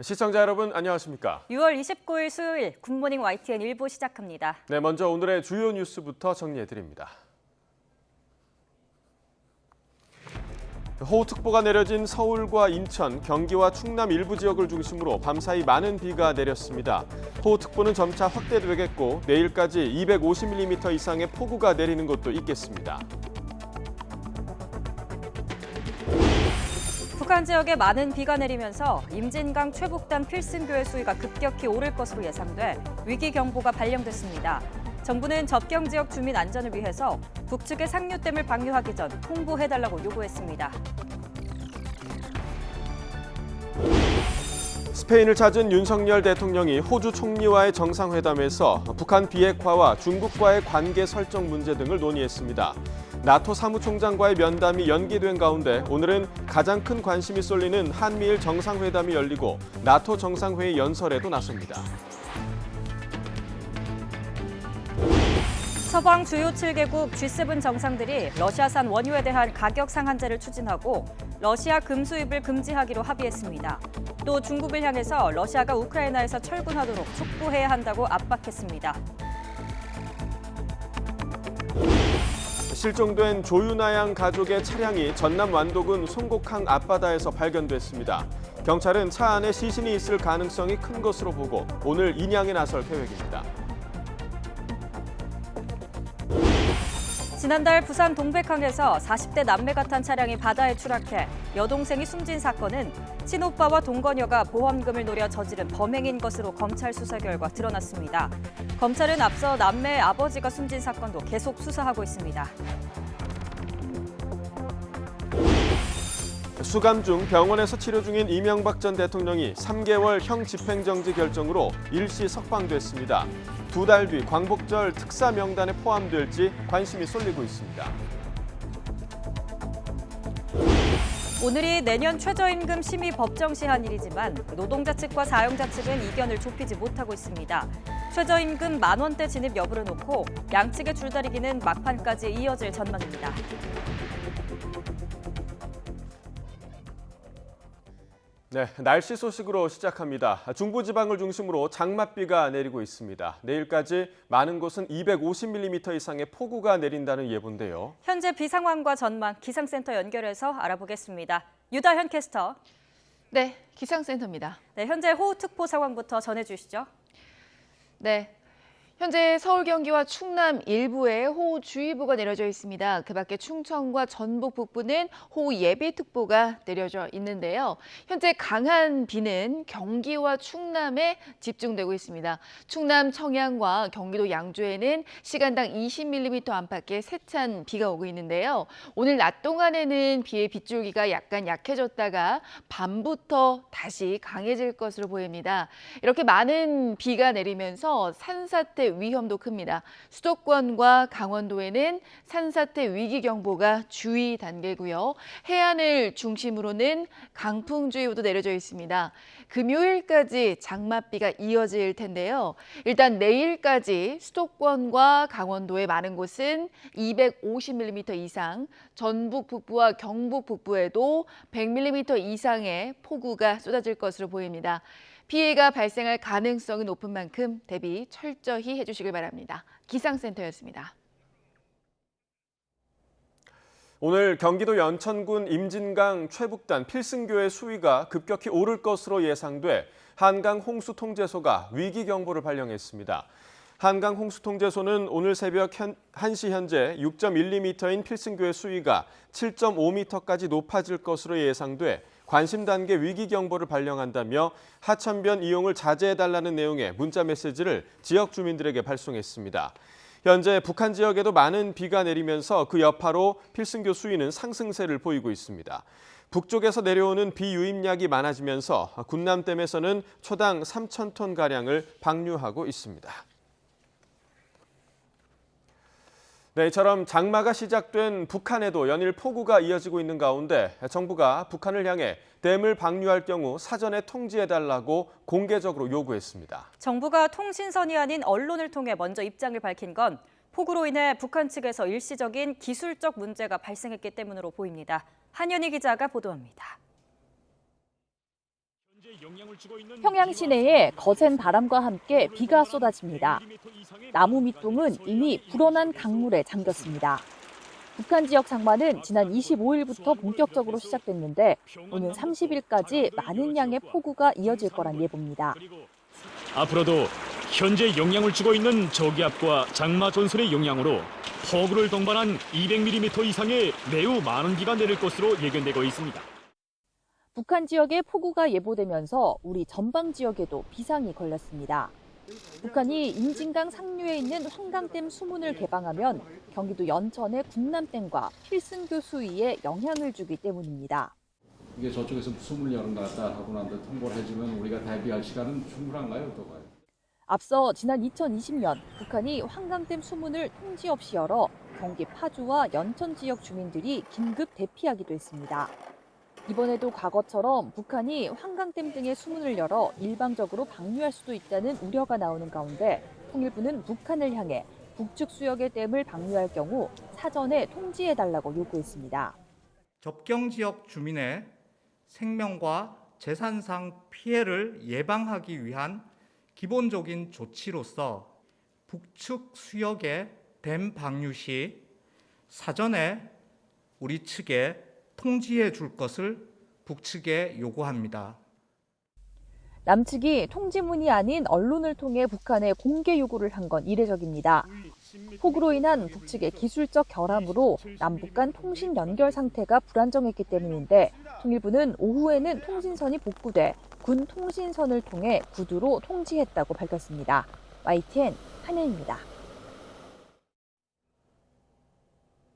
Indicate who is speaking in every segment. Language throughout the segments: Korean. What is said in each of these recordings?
Speaker 1: 시청자 여러분 안녕하십니까?
Speaker 2: 6월 29일 수요일 굿모닝 YTN 1부 시작합니다.
Speaker 1: 네, 먼저 오늘의 주요 뉴스부터 정리해드립니다. 호우특보가 내려진 서울과 인천, 경기와 충남 일부 지역을 중심으로 밤사이 많은 비가 내렸습니다. 호우특보는 점차 확대되겠고 내일까지 250mm 이상의 폭우가 내리는 곳도 있겠습니다.
Speaker 2: 북한 지역에 많은 비가 내리면서 임진강 최북단 필승교의 수위가 급격히 오를 것으로 예상돼 위기 경보가 발령됐습니다. 정부는 접경 지역 주민 안전을 위해서 북측의 상류댐을 방류하기 전 통보해달라고 요구했습니다.
Speaker 1: 스페인을 찾은 윤석열 대통령이 호주 총리와의 정상회담에서 북한 비핵화와 중국과의 관계 설정 문제 등을 논의했습니다. 나토 사무총장과의 면담이 연기된 가운데 오늘은 가장 큰 관심이 쏠리는 한미일 정상회담이 열리고 나토 정상회의 연설에도 나섭니다.
Speaker 2: 서방 주요 7개국 G7 정상들이 러시아산 원유에 대한 가격 상한제를 추진하고 러시아 금 수입을 금지하기로 합의했습니다. 또 중국을 향해서 러시아가 우크라이나에서 철군하도록 촉구해야 한다고 압박했습니다.
Speaker 1: 실종된 조윤아 양 가족의 차량이 전남 완도군 송곡항 앞바다에서 발견됐습니다. 경찰은 차 안에 시신이 있을 가능성이 큰 것으로 보고 오늘 인양에 나설 계획입니다.
Speaker 2: 지난달 부산 동백항에서 40대 남매가 탄 차량이 바다에 추락해 여동생이 숨진 사건은 친오빠와 동거녀가 보험금을 노려 저지른 범행인 것으로 검찰 수사 결과 드러났습니다. 검찰은 앞서 남매의 아버지가 숨진 사건도 계속 수사하고 있습니다.
Speaker 1: 수감 중 병원에서 치료 중인 이명박 전 대통령이 3개월 형 집행정지 결정으로 일시 석방됐습니다. 2달 뒤 광복절 특사 명단에 포함될지 관심이 쏠리고 있습니다.
Speaker 2: 오늘이 내년 최저임금 심의 법정 시한일이지만 노동자 측과 사용자 측은 이견을 좁히지 못하고 있습니다. 최저임금 10,000원대 진입 여부를 놓고 양측의 줄다리기는 막판까지 이어질 전망입니다.
Speaker 1: 네, 날씨 소식으로 시작합니다. 중부지방을 중심으로 장맛비가 내리고 있습니다. 내일까지 많은 곳은 250mm 이상의 폭우가 내린다는 예보인데요.
Speaker 2: 현재 비 상황과 전망 기상센터 연결해서 알아보겠습니다. 유다현 캐스터.
Speaker 3: 네, 기상센터입니다.
Speaker 2: 네, 현재 호우특보 상황부터 전해주시죠.
Speaker 3: 네. 현재 서울, 경기와 충남 일부에 호우주의보가 내려져 있습니다. 그 밖에 충청과 전북 북부는 호우예비특보가 내려져 있는데요. 현재 강한 비는 경기와 충남에 집중되고 있습니다. 충남 청양과 경기도 양주에는 시간당 20mm 안팎의 세찬 비가 오고 있는데요. 오늘 낮 동안에는 비의 빗줄기가 약간 약해졌다가 밤부터 다시 강해질 것으로 보입니다. 이렇게 많은 비가 내리면서 산사태 위험도 큽니다. 수도권과 강원도에는 산사태 위기경보가 주의 단계고요. 해안을 중심으로는 강풍주의보도 내려져 있습니다. 금요일까지 장맛비가 이어질 텐데요. 일단 내일까지 수도권과 강원도의 많은 곳은 250mm 이상, 전북 북부와 경북 북부에도 100mm 이상의 폭우가 쏟아질 것으로 보입니다. 피해가 발생할 가능성이 높은 만큼 대비 철저히 해주시길 바랍니다. 기상센터였습니다.
Speaker 1: 오늘 경기도 연천군 임진강 최북단 필승교의 수위가 급격히 오를 것으로 예상돼 한강 홍수통제소가 위기경보를 발령했습니다. 한강 홍수통제소는 오늘 새벽 1시 현재 6.1m인 필승교의 수위가 7.5m까지 높아질 것으로 예상돼 관심 단계 위기 경보를 발령한다며 하천변 이용을 자제해달라는 내용의 문자 메시지를 지역 주민들에게 발송했습니다. 현재 북한 지역에도 많은 비가 내리면서 그 여파로 필승교 수위는 상승세를 보이고 있습니다. 북쪽에서 내려오는 비 유입량이 많아지면서 군남댐에서는 초당 3,000톤가량을 방류하고 있습니다. 네, 이처럼 장마가 시작된 북한에도 연일 폭우가 이어지고 있는 가운데 정부가 북한을 향해 댐을 방류할 경우 사전에 통지해달라고 공개적으로 요구했습니다.
Speaker 2: 정부가 통신선이 아닌 언론을 통해 먼저 입장을 밝힌 건 폭우로 인해 북한 측에서 일시적인 기술적 문제가 발생했기 때문으로 보입니다. 한현희 기자가 보도합니다.
Speaker 4: 평양 시내에 거센 바람과 함께 비가 쏟아집니다. 나무 밑동은 이미 불어난 강물에 잠겼습니다. 북한 지역 장마는 지난 25일부터 본격적으로 시작됐는데 오는 30일까지 많은 양의 폭우가 이어질 거란 예보입니다.
Speaker 5: 앞으로도 현재 영향을 주고 있는 저기압과 장마 전선의 영향으로 폭우를 동반한 200mm 이상의 매우 많은 비가 내릴 것으로 예견되고 있습니다.
Speaker 4: 북한 지역에 폭우가 예보되면서 우리 전방 지역에도 비상이 걸렸습니다. 북한이 임진강 상류에 있는 환강댐 수문을 개방하면 경기도 연천의 국남댐과 필승교 수위에 영향을 주기 때문입니다.
Speaker 6: 이게 저쪽에서 수문을 여는 것 같다 하고 난 뒤 통보를 해주면 우리가 대비할 시간은 충분한가요? 어떤가요?
Speaker 4: 앞서 지난 2020년 북한이 환강댐 수문을 통지 없이 열어 경기 파주와 연천 지역 주민들이 긴급 대피하기도 했습니다. 이번에도 과거처럼 북한이 환강댐 등의 수문을 열어 일방적으로 방류할 수도 있다는 우려가 나오는 가운데 통일부는 북한을 향해 북측 수역의 댐을 방류할 경우 사전에 통지해달라고 요구했습니다.
Speaker 7: 접경 지역 주민의 생명과 재산상 피해를 예방하기 위한 기본적인 조치로서 북측 수역의 댐 방류 시 사전에 우리 측에 통지해 줄 것을 북측에 요구합니다.
Speaker 4: 남측이 통지문이 아닌 언론을 통해 북한에 공개 요구를 한 건 이례적입니다. 폭우로 인한 북측의 기술적 결함으로 남북 간 통신 연결 상태가 불안정했기 때문인데 통일부는 오후에는 통신선이 복구돼 군 통신선을 통해 구두로 통지했다고 밝혔습니다. YTN 한혜입니다.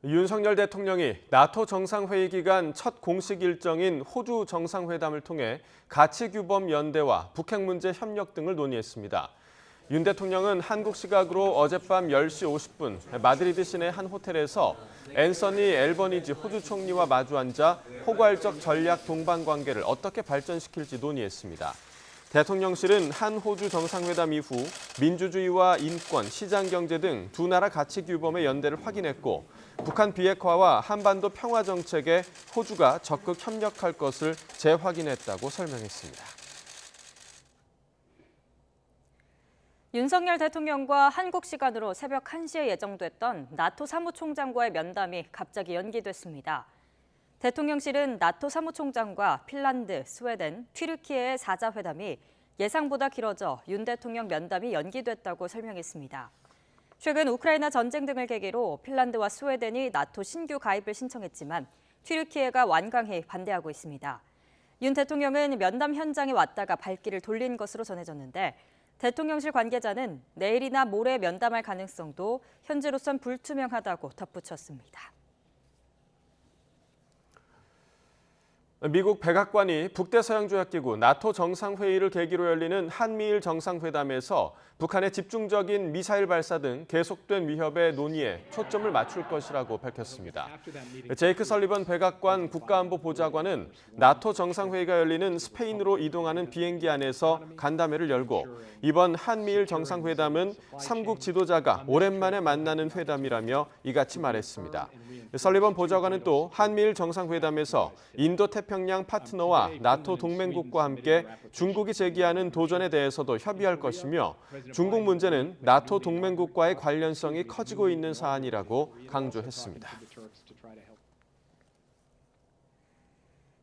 Speaker 1: 윤석열 대통령이 나토 정상회의 기간 첫 공식 일정인 호주 정상회담을 통해 가치규범 연대와 북핵 문제 협력 등을 논의했습니다. 윤 대통령은 한국 시각으로 어젯밤 10시 50분 마드리드 시내 한 호텔에서 앤서니 앨버니지 호주 총리와 마주 앉아 포괄적 전략 동반 관계를 어떻게 발전시킬지 논의했습니다. 대통령실은 한 호주 정상회담 이후 민주주의와 인권, 시장경제 등 두 나라 가치 규범의 연대를 확인했고 북한 비핵화와 한반도 평화 정책에 호주가 적극 협력할 것을 재확인했다고 설명했습니다.
Speaker 2: 윤석열 대통령과 한국 시간으로 새벽 1시에 예정됐던 나토 사무총장과의 면담이 갑자기 연기됐습니다. 대통령실은 나토 사무총장과 핀란드, 스웨덴, 튀르키예의 4자 회담이 예상보다 길어져 윤 대통령 면담이 연기됐다고 설명했습니다. 최근 우크라이나 전쟁 등을 계기로 핀란드와 스웨덴이 나토 신규 가입을 신청했지만 튀르키예가 완강히 반대하고 있습니다. 윤 대통령은 면담 현장에 왔다가 발길을 돌린 것으로 전해졌는데 대통령실 관계자는 내일이나 모레 면담할 가능성도 현재로선 불투명하다고 덧붙였습니다.
Speaker 1: 미국 백악관이 북대서양조약기구 나토 정상회의를 계기로 열리는 한미일 정상회담에서 북한의 집중적인 미사일 발사 등 계속된 위협의 논의에 초점을 맞출 것이라고 밝혔습니다. 제이크 설리번 백악관 국가안보보좌관은 나토 정상회의가 열리는 스페인으로 이동하는 비행기 안에서 간담회를 열고 이번 한미일 정상회담은 삼국 지도자가 오랜만에 만나는 회담이라며 이같이 말했습니다. 설리번 보좌관은 또 한미일 정상회담에서 인도태평양 파트너와 나토 동맹국과 함께 중국이 제기하는 도전에 대해서도 협의할 것이며 중국 문제는 나토 동맹국과의 관련성이 커지고 있는 사안이라고 강조했습니다.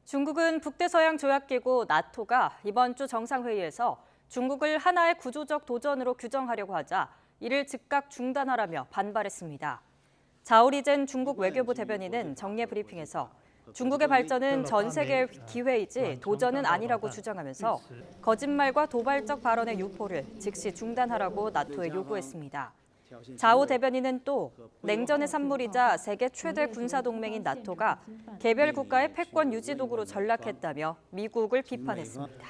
Speaker 2: 중국은 북대서양조약기구 나토가 이번 주 정상회의에서 중국을 하나의 구조적 도전으로 규정하려고 하자 이를 즉각 중단하라며 반발했습니다. 자오리젠 중국 외교부 대변인은 정례 브리핑에서 중국의 발전은 전 세계의 기회이지 도전은 아니라고 주장하면서 거짓말과 도발적 발언의 유포를 즉시 중단하라고 나토에 요구했습니다. 자오 대변인은 또 냉전의 산물이자 세계 최대 군사동맹인 나토가 개별 국가의 패권 유지 도구로 전락했다며 미국을 비판했습니다.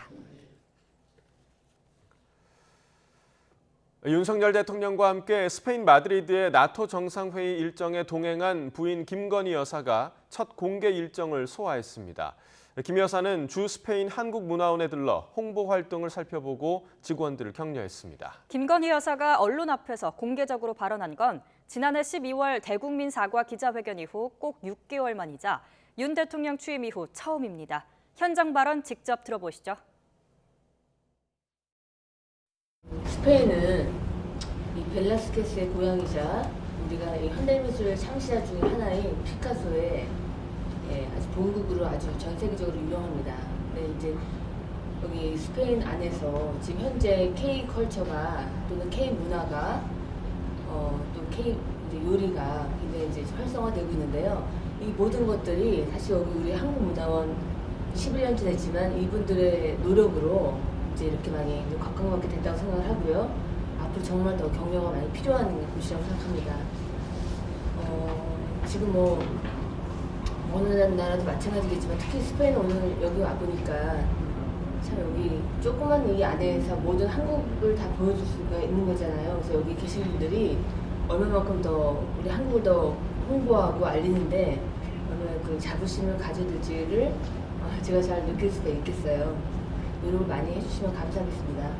Speaker 1: 윤석열 대통령과 함께 스페인 마드리드의 나토 정상회의 일정에 동행한 부인 김건희 여사가 첫 공개 일정을 소화했습니다. 김 여사는 주 스페인 한국문화원에 들러 홍보 활동을 살펴보고 직원들을 격려했습니다.
Speaker 2: 김건희 여사가 언론 앞에서 공개적으로 발언한 건 지난해 12월 대국민 사과 기자회견 이후 꼭 6개월 만이자 윤 대통령 취임 이후 처음입니다. 현장 발언 직접 들어보시죠.
Speaker 8: 스페인은 이 벨라스케스의 고향이자 우리가 이 현대미술의 창시자 중에 하나인 피카소의 아주 본국으로 아주 전 세계적으로 유명합니다. 네, 이제 여기 스페인 안에서 지금 현재 K 컬처가 또는 K 문화가 또 K 이제 요리가 굉장히 이제 활성화되고 있는데요. 이 모든 것들이 사실 여기 우리 한국문화원 11년째 됐지만 이분들의 노력으로 이제 이렇게 많이 이제 각광받게 됐다고 생각을 하고요. 앞으로 정말 더 격려가 많이 필요한 곳이라고 생각합니다. 지금 뭐 어느 나라도 마찬가지겠지만 특히 스페인 오늘 여기 와 보니까 참 여기 조그만 이 안에서 모든 한국을 다 보여줄 수가 있는 거잖아요. 그래서 여기 계신 분들이 얼마만큼 더 우리 한국을 더 홍보하고 알리는데 얼마나 그 자부심을 가져둘지를 제가 잘 느낄 수가 있겠어요. 노력을 많이 해주시면 감사하겠습니다.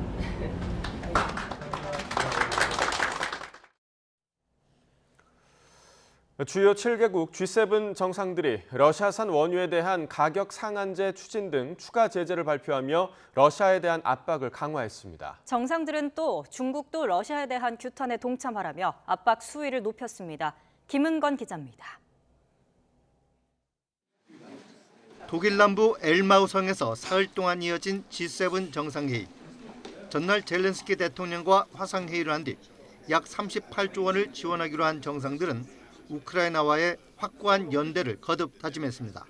Speaker 1: 주요 7개국 G7 정상들이 러시아산 원유에 대한 가격 상한제 추진 등 추가 제재를 발표하며 러시아에 대한 압박을 강화했습니다.
Speaker 2: 정상들은 또 중국도 러시아에 대한 규탄에 동참하라며 압박 수위를 높였습니다. 김은건 기자입니다.
Speaker 9: 독일 남부 엘마우성에서 사흘 동안 이어진 G7 정상회의. 전날 젤렌스키 대통령과 화상회의를 한 뒤 약 38조 원을 지원하기로 한 정상들은 우크라이나와의 확고한 연대를 거듭 다짐했습니다.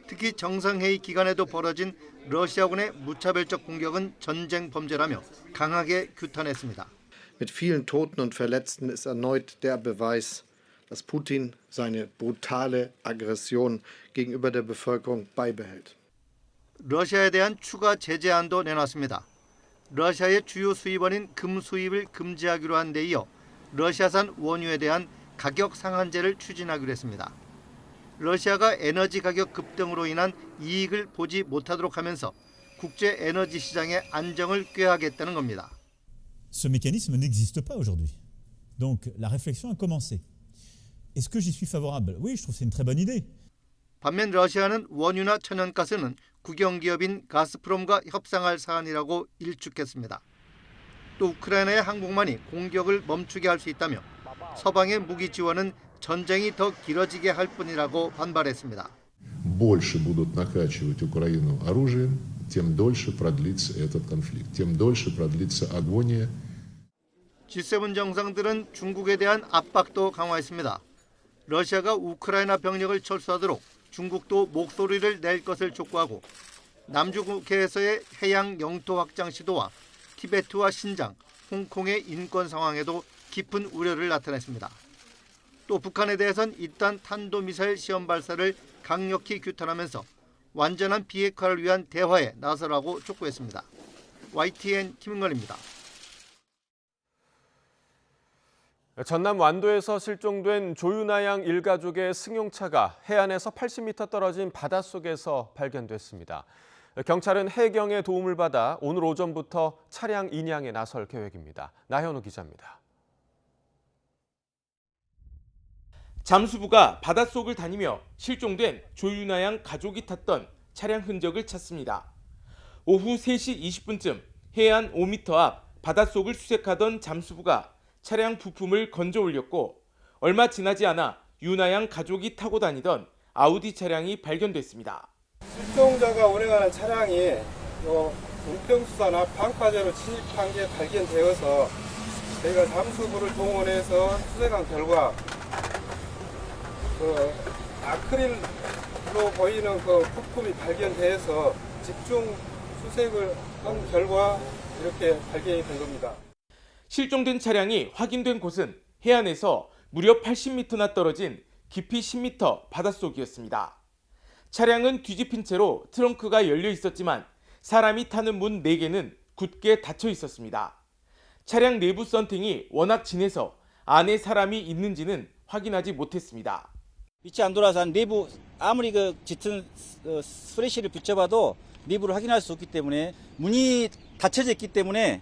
Speaker 9: 특히 정상회의 기간에도 벌어진 러시아군의 무차별적 공격은 전쟁 범죄라며 강하게 규탄했습니다.
Speaker 10: Mit vielen Toten und Verletzten ist erneut der Beweis, dass Putin seine brutale Aggression gegenüber der Bevölkerung beibehält.
Speaker 9: 러시아에 대한 추가 제재안도 내놨습니다. 러시아의 주요 수입원인 금 수입을 금지하기로 한 데 이어 러시아산 원유에 대한 가격 상한제를 추진하기로 했습니다. 러시아가 에너지 가격 급등으로 인한 이익을 보지 못하도록 하면서 국제 에너지 시장의 안정을 꾀하겠다는 겁니다.
Speaker 11: Ce mécanisme n'existe pas aujourd'hui. Donc la réflexion a commencé. Est-ce que j'y suis favorable? Oui, je trouve que c'est une très bonne idée.
Speaker 9: 반면 러시아는 원유나 천연가스는 국영기업인 가스프롬과 협상할 사안이라고 일축했습니다. 또 우크라이나의 항공만이 공격을 멈추게 할 수 있다며 서방의 무기 지원은 전쟁이 더 길어지게 할 뿐이라고 반발했습니다.
Speaker 12: Больше будут накачивать Украину оружием, тем дольше продлится этот конфликт, тем дольше продлится агония.
Speaker 9: G7 정상들은 중국에 대한 압박도 강화했습니다. 러시아가 우크라이나 병력을 철수하도록 중국도 목소리를 낼 것을 촉구하고 남중국해에서의 해양 영토 확장 시도와 티베트와 신장, 홍콩의 인권 상황에도 깊은 우려를 나타냈습니다. 또 북한에 대해선 이딴 탄도미사일 시험 발사를 강력히 규탄하면서 완전한 비핵화를 위한 대화에 나서라고 촉구했습니다. YTN 김은건입니다.
Speaker 1: 전남 완도에서 실종된 조윤아 양 일가족의 승용차가 해안에서 80m 떨어진 바닷속에서 발견됐습니다. 경찰은 해경의 도움을 받아 오늘 오전부터 차량 인양에 나설 계획입니다. 나현우 기자입니다.
Speaker 13: 잠수부가 바닷속을 다니며 실종된 조윤아 양 가족이 탔던 차량 흔적을 찾습니다. 오후 3시 20분쯤 해안 5m 앞 바닷속을 수색하던 잠수부가 차량 부품을 건져 올렸고 얼마 지나지 않아 윤아 양 가족이 타고 다니던 아우디 차량이 발견됐습니다.
Speaker 14: 실종자가 운행하는 차량이 은평수사나 방파제로 침입한 게 발견되어서 저희가 잠수부를 동원해서 수색한 결과 아크릴로 보이는 그 부품이 발견돼서 집중 수색을 한 결과 이렇게 발견이 된 겁니다.
Speaker 13: 실종된 차량이 확인된 곳은 해안에서 무려 80m나 떨어진 깊이 10m 바닷속이었습니다. 차량은 뒤집힌 채로 트렁크가 열려 있었지만 사람이 타는 문 4개는 굳게 닫혀 있었습니다. 차량 내부 썬팅이 워낙 진해서 안에 사람이 있는지는 확인하지 못했습니다.
Speaker 15: 빛이 안 돌아서 내부 아무리 그 짙은 스프레시를 비춰봐도 내부를 확인할 수 없기 때문에 문이 닫혀져 있기 때문에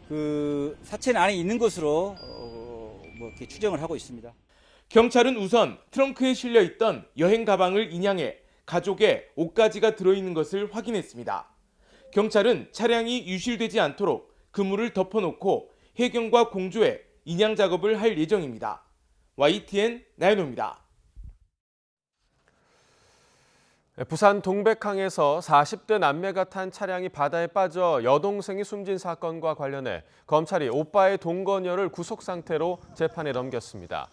Speaker 15: 그 사체는 안에 있는 것으로 이렇게 추정을 하고 있습니다.
Speaker 13: 경찰은 우선 트렁크에 실려 있던 여행 가방을 인양해 가족의 옷가지가 들어있는 것을 확인했습니다. 경찰은 차량이 유실되지 않도록 그물을 덮어놓고 해경과 공조해 인양 작업을 할 예정입니다. YTN 나연호입니다.
Speaker 1: 부산 동백항에서 40대 남매가 탄 차량이 바다에 빠져 여동생이 숨진 사건과 관련해 검찰이 오빠의 동거녀를 구속 상태로 재판에 넘겼습니다.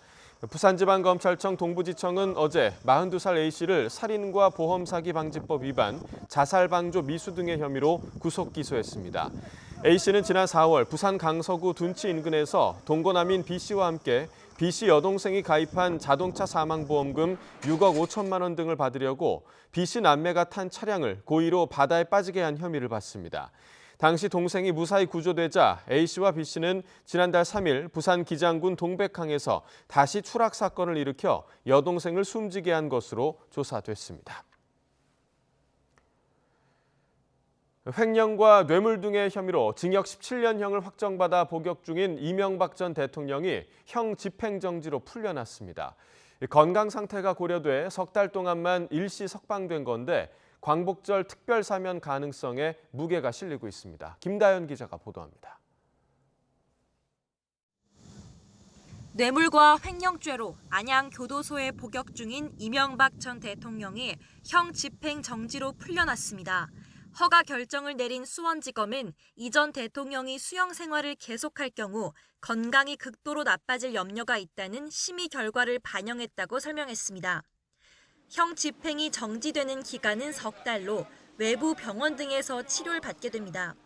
Speaker 1: 부산지방검찰청 동부지청은 어제 42살 A씨를 살인과 보험사기 방지법 위반, 자살방조 미수 등의 혐의로 구속 기소했습니다. A씨는 지난 4월 부산 강서구 둔치 인근에서 동거남인 B씨와 함께 B씨 여동생이 가입한 자동차 사망보험금 6억 5천만 원 등을 받으려고 B씨 남매가 탄 차량을 고의로 바다에 빠지게 한 혐의를 받습니다. 당시 동생이 무사히 구조되자 A씨와 B씨는 지난달 3일 부산 기장군 동백항에서 다시 추락 사건을 일으켜 여동생을 숨지게 한 것으로 조사됐습니다. 횡령과 뇌물 등의 혐의로 징역 17년형을 확정받아 복역 중인 이명박 전 대통령이 형 집행정지로 풀려났습니다. 건강 상태가 고려돼 석 달 동안만 일시 석방된 건데 광복절 특별 사면 가능성에 무게가 실리고 있습니다. 김다연 기자가 보도합니다.
Speaker 2: 뇌물과 횡령죄로 안양교도소에 복역 중인 이명박 전 대통령이 형 집행정지로 풀려났습니다. 허가 결정을 내린 수원지검은 이 전 대통령이 수영 생활을 계속할 경우 건강이 극도로 나빠질 염려가 있다는 심의 결과를 반영했다고 설명했습니다. 형 집행이 정지되는 기간은 석 달로 외부 병원 등에서 치료를 받게 됩니다.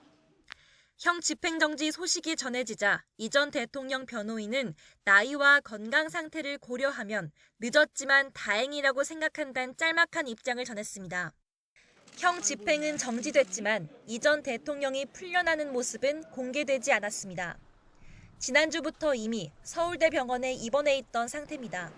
Speaker 2: 형 집행정지 소식이 전해지자 이 전 대통령 변호인은 나이와 건강 상태를 고려하면 늦었지만 다행이라고 생각한다는 짤막한 입장을 전했습니다. 형 집행은 정지됐지만 이 전 대통령이 풀려나는 모습은 공개되지 않았습니다. 지난주부터 이미 서울대병원에 입원해 있던 상태입니다.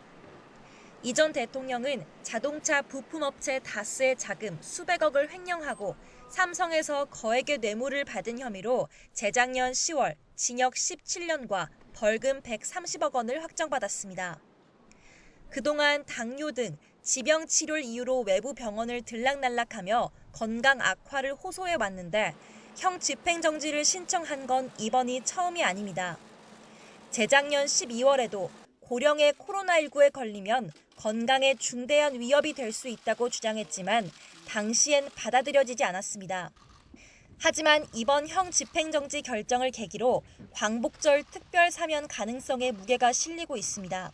Speaker 2: 이 전 대통령은 자동차 부품업체 다스의 자금 수백억을 횡령하고 삼성에서 거액의 뇌물을 받은 혐의로 재작년 10월 징역 17년과 벌금 130억 원을 확정받았습니다. 그동안 당뇨 등 지병 치료를 이유로 외부 병원을 들락날락하며 건강 악화를 호소해 왔는데 형 집행정지를 신청한 건 이번이 처음이 아닙니다. 재작년 12월에도 고령의 코로나19에 걸리면 건강에 중대한 위협이 될 수 있다고 주장했지만 당시엔 받아들여지지 않았습니다. 하지만 이번 형 집행정지 결정을 계기로 광복절 특별 사면 가능성에 무게가 실리고 있습니다.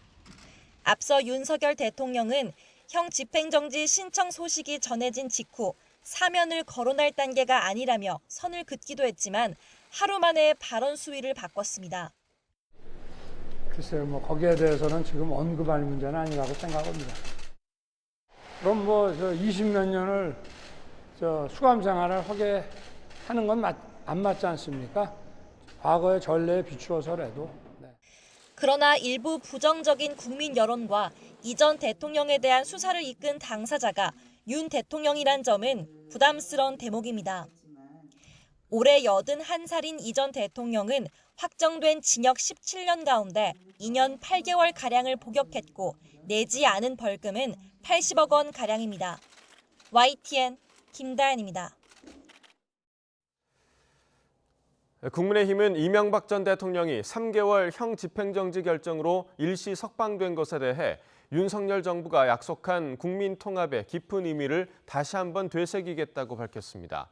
Speaker 2: 앞서 윤석열 대통령은 형 집행정지 신청 소식이 전해진 직후 사면을 거론할 단계가 아니라며 선을 긋기도 했지만 하루 만에 발언 수위를 바꿨습니다.
Speaker 16: 글쎄요, 거기에 대해서는 지금 언급할 문제는 아니라고 생각합니다. 그럼 20몇 년을 수감 생활을 하게 하는 건 안 맞지 않습니까? 과거의 전례에 비추어서라도.
Speaker 2: 그러나 일부 부정적인 국민 여론과 이 전 대통령에 대한 수사를 이끈 당사자가 윤 대통령이란 점은 부담스러운 대목입니다. 올해 81살인 이 전 대통령은 확정된 징역 17년 가운데 2년 8개월가량을 복역했고 내지 않은 벌금은 80억 원가량입니다. YTN 김다연입니다.
Speaker 1: 국민의힘은 이명박 전 대통령이 3개월 형 집행정지 결정으로 일시 석방된 것에 대해 윤석열 정부가 약속한 국민 통합의 깊은 의미를 다시 한번 되새기겠다고 밝혔습니다.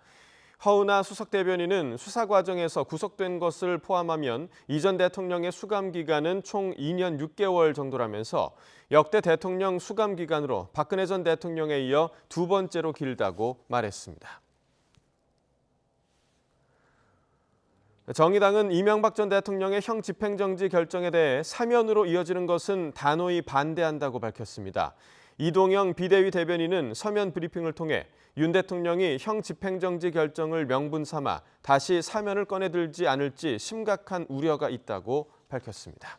Speaker 1: 허은하 수석 대변인은 수사 과정에서 구속된 것을 포함하면 이 전 대통령의 수감 기간은 총 2년 6개월 정도라면서 역대 대통령 수감 기간으로 박근혜 전 대통령에 이어 두 번째로 길다고 말했습니다. 정의당은 이명박 전 대통령의 형 집행정지 결정에 대해 사면으로 이어지는 것은 단호히 반대한다고 밝혔습니다. 이동영 비대위 대변인은 서면 브리핑을 통해 윤 대통령이 형 집행정지 결정을 명분 삼아 다시 사면을 꺼내들지 않을지 심각한 우려가 있다고 밝혔습니다.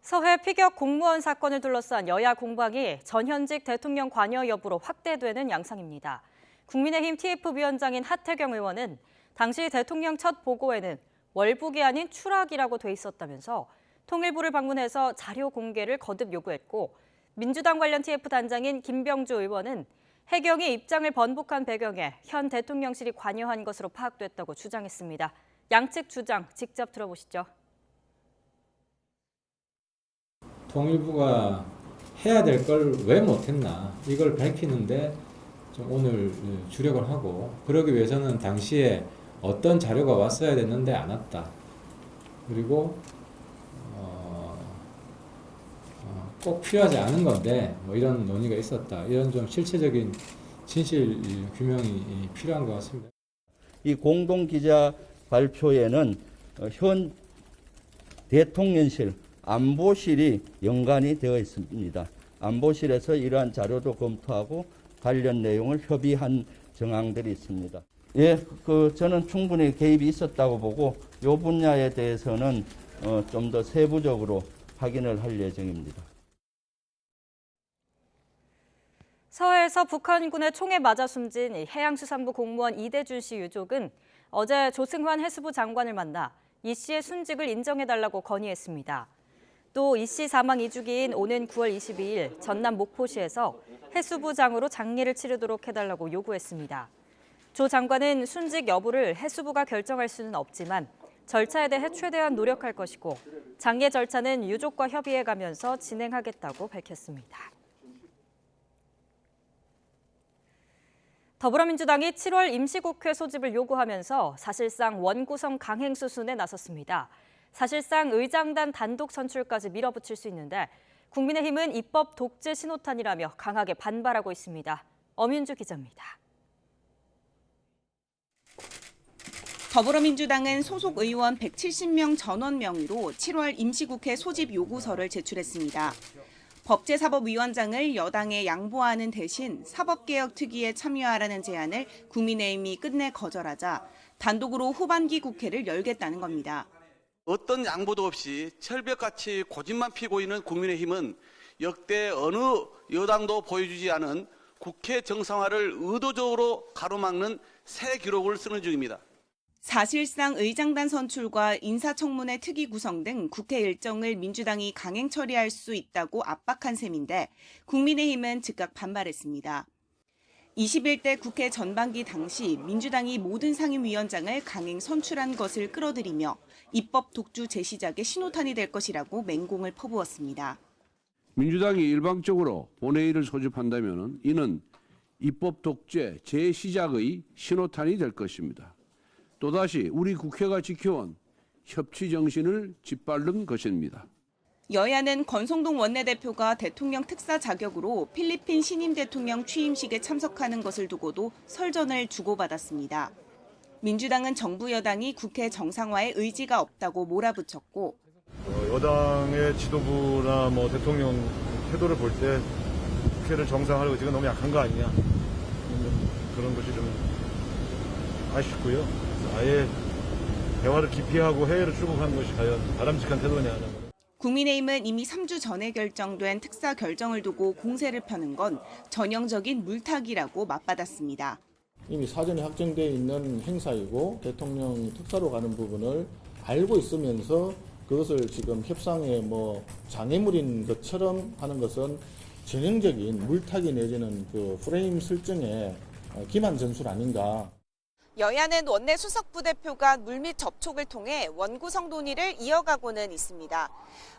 Speaker 2: 서해 피격 공무원 사건을 둘러싼 여야 공방이 전현직 대통령 관여 여부로 확대되는 양상입니다. 국민의힘 TF위원장인 하태경 의원은 당시 대통령 첫 보고에는 월북이 아닌 추락이라고 돼 있었다면서 통일부를 방문해서 자료 공개를 거듭 요구했고 민주당 관련 TF 단장인 김병주 의원은 해경이 입장을 번복한 배경에 현 대통령실이 관여한 것으로 파악됐다고 주장했습니다. 양측 주장 직접 들어보시죠.
Speaker 17: 통일부가 해야 될 걸 왜 못했나 이걸 밝히는데 좀 오늘 주력을 하고, 그러기 위해서는 당시에 어떤 자료가 왔어야 됐는데 안 왔다. 그리고 꼭 필요하지 않은 건데 뭐 이런 논의가 있었다. 이런 좀 실체적인 진실 규명이 필요한 것 같습니다.
Speaker 18: 이 공동기자 발표에는 현 대통령실 안보실이 연관이 되어 있습니다. 안보실에서 이러한 자료도 검토하고 관련 내용을 협의한 정황들이 있습니다. 예, 저는 충분히 개입이 있었다고 보고 이 분야에 대해서는 좀 더 세부적으로 확인을 할 예정입니다.
Speaker 2: 서해에서 북한군의 총에 맞아 숨진 해양수산부 공무원 이대준 씨 유족은 어제 조승환 해수부 장관을 만나 이 씨의 순직을 인정해달라고 건의했습니다. 또 이 씨 사망 2주기인 오는 9월 22일 전남 목포시에서 해수부장으로 장례를 치르도록 해달라고 요구했습니다. 조 장관은 순직 여부를 해수부가 결정할 수는 없지만 절차에 대해 최대한 노력할 것이고 장례 절차는 유족과 협의해가면서 진행하겠다고 밝혔습니다. 더불어민주당이 7월 임시국회 소집을 요구하면서 사실상 원구성 강행 수순에 나섰습니다. 사실상 의장단 단독 선출까지 밀어붙일 수 있는데 국민의힘은 입법 독재 신호탄이라며 강하게 반발하고 있습니다. 엄윤주 기자입니다.
Speaker 19: 더불어민주당은 소속 의원 170명 전원 명의로 7월 임시국회 소집 요구서를 제출했습니다. 법제사법위원장을 여당에 양보하는 대신 사법개혁특위에 참여하라는 제안을 국민의힘이 끝내 거절하자 단독으로 후반기 국회를 열겠다는 겁니다.
Speaker 20: 어떤 양보도 없이 철벽같이 고집만 피고 있는 국민의힘은 역대 어느 여당도 보여주지 않은 국회 정상화를 의도적으로 가로막는 새 기록을 쓰는 중입니다.
Speaker 19: 사실상 의장단 선출과 인사청문회 특위 구성 등 국회 일정을 민주당이 강행 처리할 수 있다고 압박한 셈인데 국민의힘은 즉각 반발했습니다. 21대 국회 전반기 당시 민주당이 모든 상임위원장을 강행 선출한 것을 끌어들이며 입법 독주 재시작의 신호탄이 될 것이라고 맹공을 퍼부었습니다.
Speaker 21: 민주당이 일방적으로 본회의를 소집한다면 이는 입법 독재 재시작의 신호탄이 될 것입니다. 또다시 우리 국회가 지켜온 협치 정신을 짓밟는 것입니다.
Speaker 19: 여야는 권성동 원내대표가 대통령 특사 자격으로 필리핀 신임 대통령 취임식에 참석하는 것을 두고도 설전을 주고받았습니다. 민주당은 정부 여당이 국회 정상화에 의지가 없다고 몰아붙였고
Speaker 22: 여당의 지도부나 대통령 태도를 볼 때 국회를 정상화할 의지가 너무 약한 거 아니냐, 그런 것이 좀 아쉽고요. 아예 대화를 기피하고 회의를 출국하는 것이 과연 바람직한 태도냐는.
Speaker 19: 국민의힘은 이미 3주 전에 결정된 특사 결정을 두고 공세를 펴는 건 전형적인 물타기라고 맞받았습니다.
Speaker 23: 이미 사전에 확정되어 있는 행사이고 대통령 특사로 가는 부분을 알고 있으면서 그것을 지금 협상의 장애물인 것처럼 하는 것은 전형적인 물타기 내지는 프레임 설정의 기만 전술 아닌가.
Speaker 19: 여야는 원내 수석 부대표가 물밑 접촉을 통해 원구성 논의를 이어가고는 있습니다.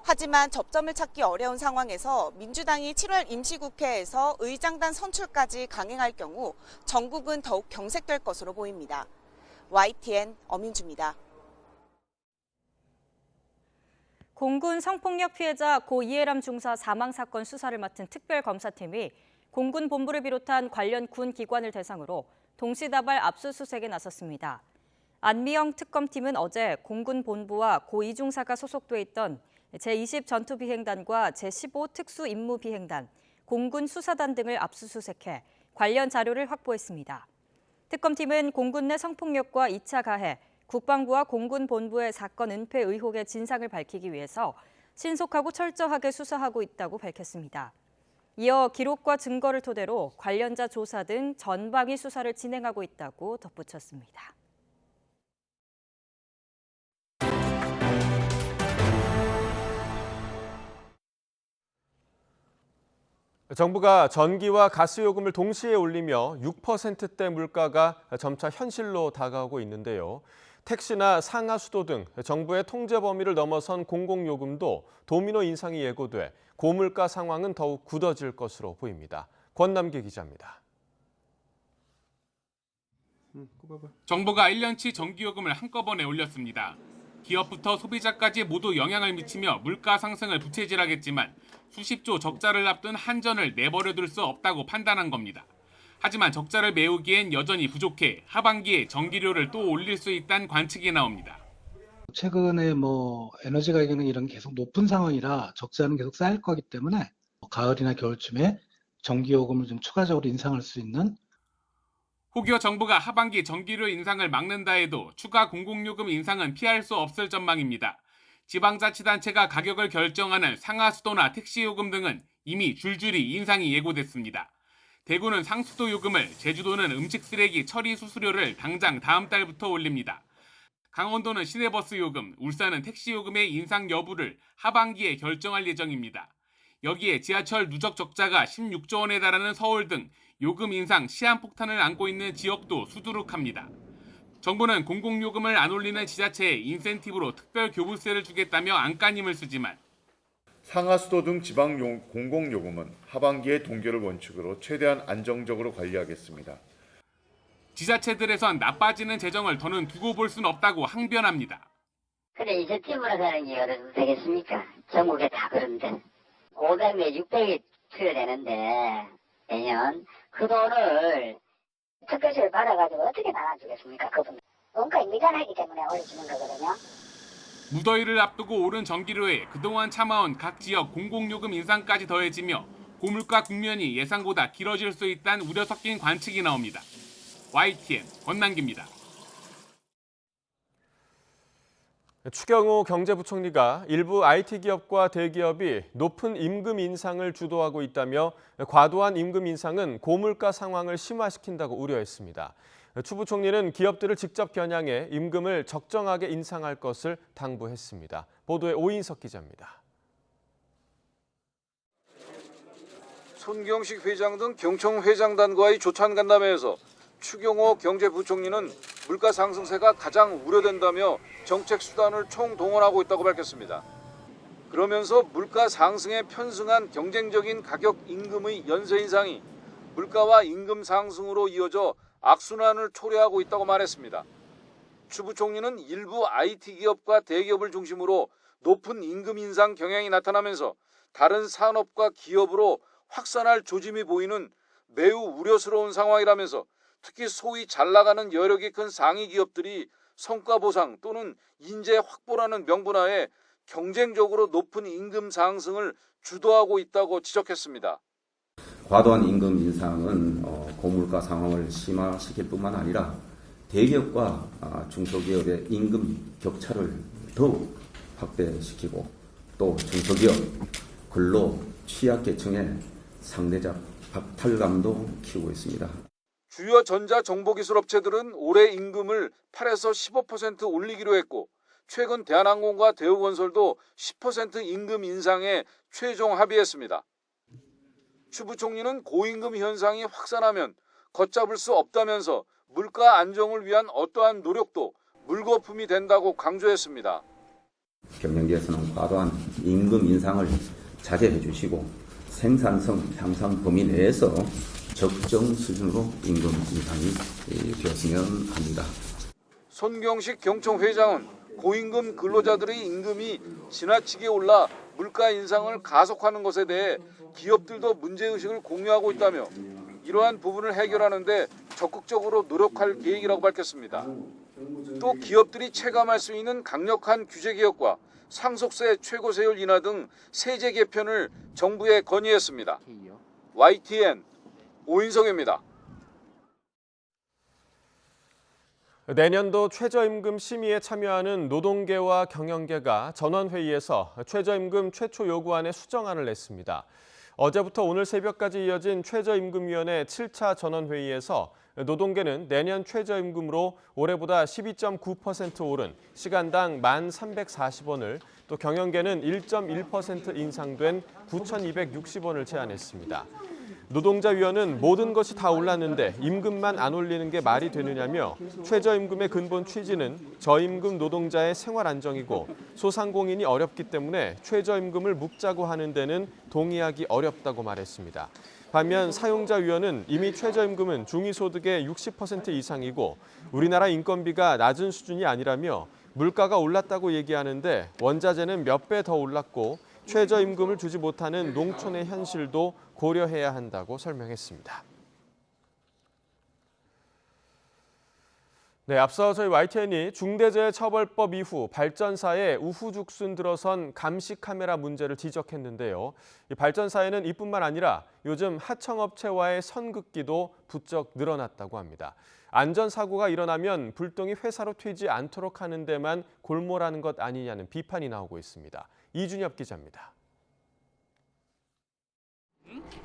Speaker 19: 하지만 접점을 찾기 어려운 상황에서 민주당이 7월 임시국회에서 의장단 선출까지 강행할 경우 전국은 더욱 경색될 것으로 보입니다. YTN 엄윤주입니다.
Speaker 2: 공군 성폭력 피해자 고 이해람 중사 사망 사건 수사를 맡은 특별검사팀이 공군 본부를 비롯한 관련 군 기관을 대상으로 동시다발 압수수색에 나섰습니다. 안미영 특검팀은 어제 공군 본부와 고 이중사가 소속돼 있던 제20 전투비행단과 제15 특수임무비행단, 공군 수사단 등을 압수수색해 관련 자료를 확보했습니다. 특검팀은 공군 내 성폭력과 2차 가해, 국방부와 공군 본부의 사건 은폐 의혹의 진상을 밝히기 위해서 신속하고 철저하게 수사하고 있다고 밝혔습니다. 이어 기록과 증거를 토대로 관련자 조사 등 전방위 수사를 진행하고 있다고 덧붙였습니다.
Speaker 1: 정부가 전기와 가스 요금을 동시에 올리며 6%대 물가가 점차 현실로 다가오고 있는데요. 택시나 상하수도 등 정부의 통제 범위를 넘어선 공공요금도 도미노 인상이 예고돼 고물가 상황은 더욱 굳어질 것으로 보입니다. 권남기 기자입니다.
Speaker 13: 정부가 1년치 전기요금을 한꺼번에 올렸습니다. 기업부터 소비자까지 모두 영향을 미치며 물가 상승을 부채질하겠지만 수십조 적자를 앞둔 한전을 내버려둘 수 없다고 판단한 겁니다. 하지만 적자를 메우기엔 여전히 부족해 하반기에 전기료를 또 올릴 수 있다는 관측이 나옵니다.
Speaker 3: 최근에 에너지 가격은 이런 계속 높은 상황이라 적자는 계속 쌓일 거기 때문에 가을이나 겨울쯤에 전기요금을 좀 추가적으로 인상할 수 있는.
Speaker 13: 혹여 정부가 하반기 전기료 인상을 막는다 해도 추가 공공요금 인상은 피할 수 없을 전망입니다. 지방자치단체가 가격을 결정하는 상하수도나 택시요금 등은 이미 줄줄이 인상이 예고됐습니다. 대구는 상수도 요금을, 제주도는 음식 쓰레기 처리 수수료를 당장 다음 달부터 올립니다. 강원도는 시내버스 요금, 울산은 택시 요금의 인상 여부를 하반기에 결정할 예정입니다. 여기에 지하철 누적 적자가 16조 원에 달하는 서울 등 요금 인상 시한폭탄을 안고 있는 지역도 수두룩합니다. 정부는 공공요금을 안 올리는 지자체에 인센티브로 특별 교부세를 주겠다며 안간힘을 쓰지만
Speaker 5: 상하수도 등 지방 공공요금은 하반기의 동결을 원칙으로 최대한 안정적으로 관리하겠습니다.
Speaker 13: 지자체들에선 나빠지는 재정을 더는 두고 볼 수는 없다고 항변합니다.
Speaker 6: 근데 인센티브로 사는 게 어디서 되겠습니까? 전국에 다 그런데 500에 600이 투여되는데 매년 그 돈을 특별세를 받아가지고 어떻게 나눠주겠습니까? 그분 원가에 미달하기 때문에 올려주는 거거든요.
Speaker 13: 무더위를 앞두고 오른 전기료에 그동안 참아온 각 지역 공공요금 인상까지 더해지며 고물가 국면이 예상보다 길어질 수 있다는 우려 섞인 관측이 나옵니다. YTN 권남기입니다.
Speaker 1: 추경호 경제부총리가 일부 IT 기업과 대기업이 높은 임금 인상을 주도하고 있다며 과도한 임금 인상은 고물가 상황을 심화시킨다고 우려했습니다. 추 부총리는 기업들을 직접 겨냥해 임금을 적정하게 인상할 것을 당부했습니다. 보도에 오인석 기자입니다.
Speaker 24: 손경식 회장 등 경청 회장단과의 조찬 간담회에서 추경호 경제부총리는 물가 상승세가 가장 우려된다며 정책 수단을 총동원하고 있다고 밝혔습니다. 그러면서 물가 상승에 편승한 경쟁적인 가격 임금의 연쇄 인상이 물가와 임금 상승으로 이어져 악순환을 초래하고 있다고 말했습니다. 추 부총리는 일부 IT 기업과 대기업을 중심으로 높은 임금 인상 경향이 나타나면서 다른 산업과 기업으로 확산할 조짐이 보이는 매우 우려스러운 상황이라면서 특히 소위 잘 나가는 여력이 큰 상위 기업들이 성과 보상 또는 인재 확보라는 명분하에 경쟁적으로 높은 임금 상승을 주도하고 있다고 지적했습니다.
Speaker 25: 과도한 임금 인상은 고물가 상황을 심화시킬 뿐만 아니라 대기업과 중소기업의 임금 격차를 더욱 확대시키고 또 중소기업, 근로, 취약계층의 상대적 박탈감도 키우고 있습니다.
Speaker 24: 주요 전자정보기술업체들은 올해 임금을 8에서 15% 올리기로 했고 최근 대한항공과 대우건설도 10% 임금 인상에 최종 합의했습니다. 추 부총리는 고임금 현상이 확산하면 걷잡을 수 없다면서 물가 안정을 위한 어떠한 노력도 물거품이 된다고 강조했습니다.
Speaker 25: 경영계에서는 과도한 임금 인상을 자제해 주시고 생산성 향상 범위 내에서 적정 수준으로 임금 인상이 되었으면 합니다.
Speaker 24: 손경식 경총 회장은 고임금 근로자들의 임금이 지나치게 올라 물가 인상을 가속하는 것에 대해 기업들도 문제의식을 공유하고 있다며 이러한 부분을 해결하는 데 적극적으로 노력할 계획이라고 밝혔습니다. 또 기업들이 체감할 수 있는 강력한 규제 개혁과 상속세 최고세율 인하 등 세제 개편을 정부에 건의했습니다. YTN 오인성입니다.
Speaker 1: 내년도 최저임금 심의에 참여하는 노동계와 경영계가 전원회의에서 최저임금 최초 요구안에 수정안을 냈습니다. 어제부터 오늘 새벽까지 이어진 최저임금위원회 7차 전원회의에서 노동계는 내년 최저임금으로 올해보다 12.9% 오른 시간당 1,340원을, 또 경영계는 1.1% 인상된 9,260원을 제안했습니다. 노동자위원은 모든 것이 다 올랐는데 임금만 안 올리는 게 말이 되느냐며 최저임금의 근본 취지는 저임금 노동자의 생활 안정이고 소상공인이 어렵기 때문에 최저임금을 묵자고 하는 데는 동의하기 어렵다고 말했습니다. 반면 사용자위원은 이미 최저임금은 중위소득의 60% 이상이고 우리나라 인건비가 낮은 수준이 아니라며 물가가 올랐다고 얘기하는데 원자재는 몇 배 더 올랐고 최저임금을 주지 못하는 농촌의 현실도 고려해야 한다고 설명했습니다. 네, 앞서 저희 YTN이 중대재해처벌법 이후 발전사에 우후죽순 들어선 감시 카메라 문제를 지적했는데요. 이 발전사에는 이뿐만 아니라 요즘 하청업체와의 선긋기도 부쩍 늘어났다고 합니다. 안전사고가 일어나면 불똥이 회사로 튀지 않도록 하는 데만 골몰하는 것 아니냐는 비판이 나오고 있습니다. 이준엽 기자입니다.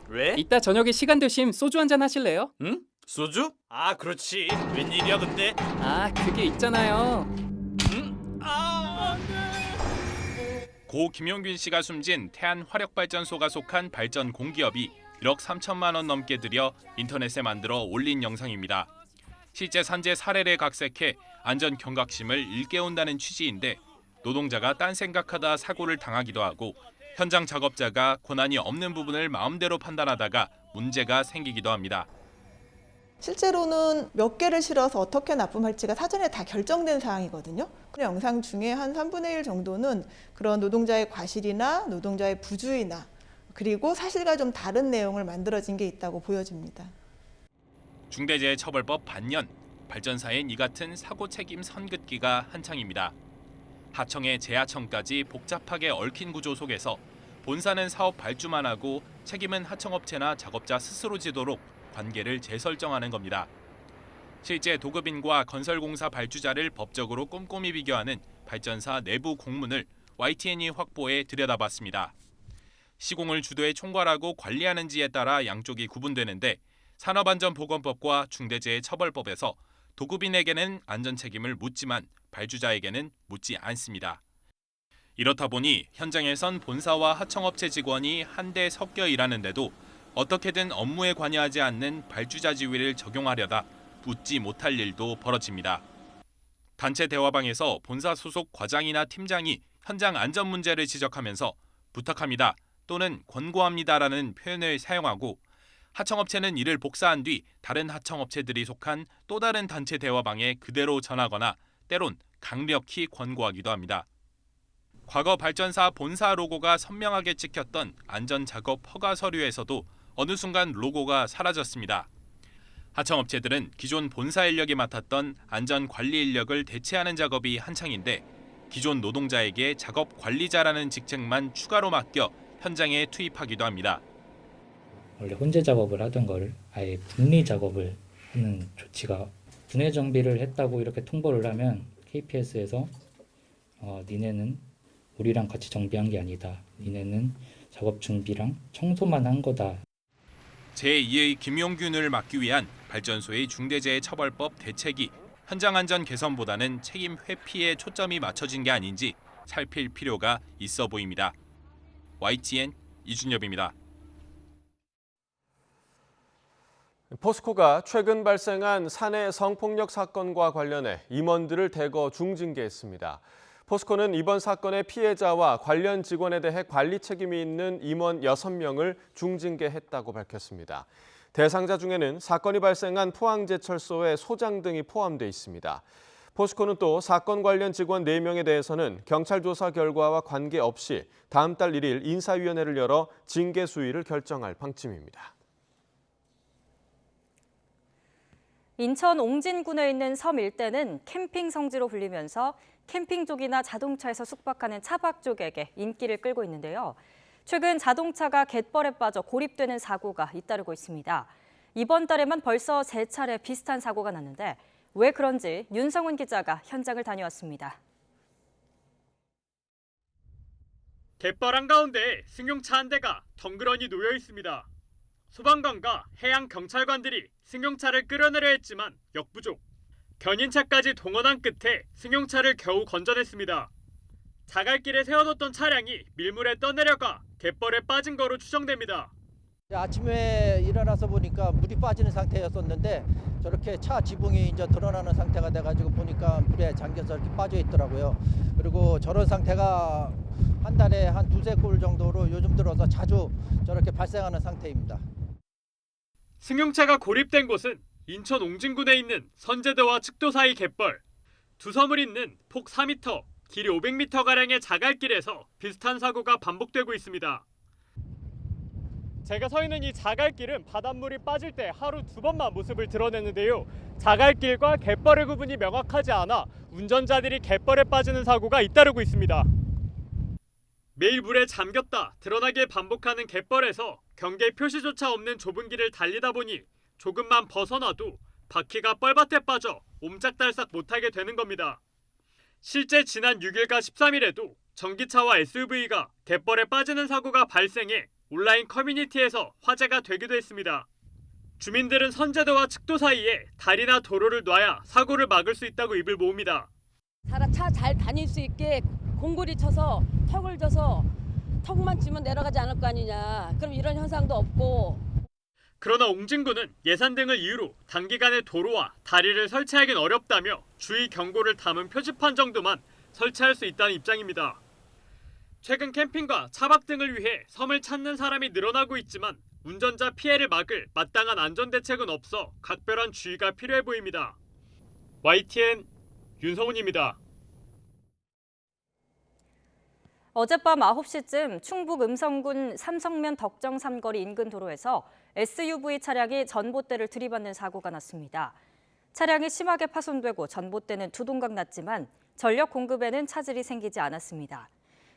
Speaker 4: 왜? 이따 저녁에 시간 되심 소주 한잔 하실래요?
Speaker 7: 응? 소주? 아, 그렇지. 웬일이야 근데?
Speaker 4: 아, 그게 있잖아요.
Speaker 8: 고 김용균 씨가 숨진 태안화력발전소가 속한 발전 공기업이 1억 3천만 원 넘게 들여 인터넷에 만들어 올린 영상입니다. 실제 산재 사례를 각색해 안전 경각심을 일깨운다는 취지인데 노동자가 딴 생각하다 사고를 당하기도 하고 현장 작업자가 권한이 없는 부분을 마음대로 판단하다가 문제가 생기기도 합니다.
Speaker 10: 실제로는 몇 개를 실어서 어떻게 납품할지가 사전에 다 결정된 사항이거든요. 그 영상 중에 한 3분의 1 정도는 그런 노동자의 과실이나 노동자의 부주의나 그리고 사실과 좀 다른 내용을 만들어진 게 있다고 보여집니다.
Speaker 8: 중대재해처벌법 반년, 발전사엔 이 같은 사고 책임 선긋기가 한창입니다. 하청에 재하청까지 복잡하게 얽힌 구조 속에서 본사는 사업 발주만 하고 책임은 하청업체나 작업자 스스로 지도록 관계를 재설정하는 겁니다. 실제 도급인과 건설공사 발주자를 법적으로 꼼꼼히 비교하는 발전사 내부 공문을 YTN이 확보해 들여다봤습니다. 시공을 주도해 총괄하고 관리하는지에 따라 양쪽이 구분되는데 산업안전보건법과 중대재해처벌법에서 도급인에게는 안전책임을 묻지만 발주자에게는 묻지 않습니다. 이렇다 보니 현장에선 본사와 하청업체 직원이 한데 섞여 일하는데도 어떻게든 업무에 관여하지 않는 발주자 지위를 적용하려다 묻지 못할 일도 벌어집니다. 단체 대화방에서 본사 소속 과장이나 팀장이 현장 안전 문제를 지적하면서 부탁합니다 또는 권고합니다라는 표현을 사용하고 하청업체는 이를 복사한 뒤 다른 하청업체들이 속한 또 다른 단체 대화방에 그대로 전하거나 때론 강력히 권고하기도 합니다. 과거 발전사 본사 로고가 선명하게 찍혔던 안전작업 허가 서류에서도 어느 순간 로고가 사라졌습니다. 하청업체들은 기존 본사 인력이 맡았던 안전관리 인력을 대체하는 작업이 한창인데 기존 노동자에게 작업관리자라는 직책만 추가로 맡겨 현장에 투입하기도 합니다.
Speaker 11: 원래 혼재 작업을 하던 걸 아예 분리 작업을 하는 조치가 분해 정비를 했다고 이렇게 통보를 하면 KPS에서 니네는 우리랑 같이 정비한 게 아니다. 니네는 작업 준비랑 청소만 한 거다.
Speaker 8: 제2의 김용균을 막기 위한 발전소의 중대재해처벌법 대책이 현장 안전 개선보다는 책임 회피에 초점이 맞춰진 게 아닌지 살필 필요가 있어 보입니다. YTN 이준엽입니다.
Speaker 1: 포스코가 최근 발생한 사내 성폭력 사건과 관련해 임원들을 대거 중징계했습니다. 포스코는 이번 사건의 피해자와 관련 직원에 대해 관리 책임이 있는 임원 6명을 중징계했다고 밝혔습니다. 대상자 중에는 사건이 발생한 포항제철소의 소장 등이 포함돼 있습니다. 포스코는 또 사건 관련 직원 4명에 대해서는 경찰 조사 결과와 관계없이 다음 달 1일 인사위원회를 열어 징계 수위를 결정할 방침입니다.
Speaker 2: 인천 옹진군에 있는 섬 일대는 캠핑 성지로 불리면서 캠핑족이나 자동차에서 숙박하는 차박족에게 인기를 끌고 있는데요. 최근 자동차가 갯벌에 빠져 고립되는 사고가 잇따르고 있습니다. 이번 달에만 벌써 3차례 비슷한 사고가 났는데 왜 그런지 윤성훈 기자가 현장을 다녀왔습니다.
Speaker 9: 갯벌 한가운데에 승용차 한 대가 덩그러니 놓여 있습니다. 소방관과 해양경찰관들이 승용차를 끌어내려 했지만 역부족. 견인차까지 동원한 끝에 승용차를 겨우 건져냈습니다. 자갈길에 세워뒀던 차량이 밀물에 떠내려가 갯벌에 빠진 거로 추정됩니다.
Speaker 12: 아침에 일어나서 보니까 물이 빠지는 상태였었는데 저렇게 차 지붕이 이제 드러나는 상태가 돼가지고 보니까 물에 잠겨서 이렇게 빠져 있더라고요. 그리고 저런 상태가 한 달에 한 두세 골 정도로 요즘 들어서 자주 저렇게 발생하는 상태입니다.
Speaker 9: 승용차가 고립된 곳은 인천 옹진군에 있는 선제도와 측도 사이 갯벌. 두 섬을 잇는 폭 4m, 길이 500m가량의 자갈길에서 비슷한 사고가 반복되고 있습니다. 제가 서 있는 이 자갈길은 바닷물이 빠질 때 하루 2번만 모습을 드러내는데요. 자갈길과 갯벌의 구분이 명확하지 않아 운전자들이 갯벌에 빠지는 사고가 잇따르고 있습니다. 매일 물에 잠겼다 드러나게 반복하는 갯벌에서 경계 표시조차 없는 좁은 길을 달리다 보니 조금만 벗어나도 바퀴가 뻘밭에 빠져 옴짝달싹 못하게 되는 겁니다. 실제 지난 6일과 13일에도 전기차와 SUV가 갯벌에 빠지는 사고가 발생해 온라인 커뮤니티에서 화제가 되기도 했습니다. 주민들은 선제도와 측도 사이에 다리나 도로를 놔야 사고를 막을 수 있다고 입을 모읍니다.
Speaker 14: 차 잘 다닐 수 있게 공구리 쳐서 턱을 져서 턱만 치면 내려가지 않을 거 아니냐. 그럼 이런 현상도 없고.
Speaker 9: 그러나 옹진군은 예산 등을 이유로 단기간에 도로와 다리를 설치하기는 어렵다며 주의 경고를 담은 표지판 정도만 설치할 수 있다는 입장입니다. 최근 캠핑과 차박 등을 위해 섬을 찾는 사람이 늘어나고 있지만 운전자 피해를 막을 마땅한 안전대책은 없어 각별한 주의가 필요해 보입니다. YTN 윤성훈입니다.
Speaker 2: 어젯밤 9시쯤 충북 음성군 삼성면 덕정 삼거리 인근 도로에서 SUV 차량이 전봇대를 들이받는 사고가 났습니다. 차량이 심하게 파손되고 전봇대는 두 동강 났지만 전력 공급에는 차질이 생기지 않았습니다.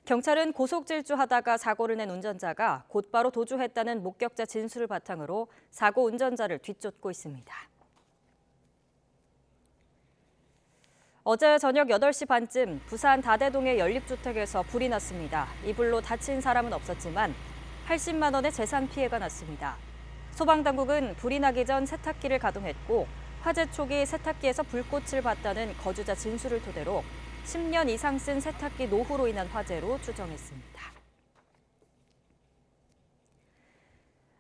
Speaker 2: 경찰은 고속 질주하다가 사고를 낸 운전자가 곧바로 도주했다는 목격자 진술을 바탕으로 사고 운전자를 뒤쫓고 있습니다. 어제 저녁 8시 반쯤 부산 다대동의 연립주택에서 불이 났습니다. 이 불로 다친 사람은 없었지만 80만 원의 재산 피해가 났습니다. 소방당국은 불이 나기 전 세탁기를 가동했고 화재 초기 세탁기에서 불꽃을 봤다는 거주자 진술을 토대로 10년 이상 쓴 세탁기 노후로 인한 화재로 추정했습니다.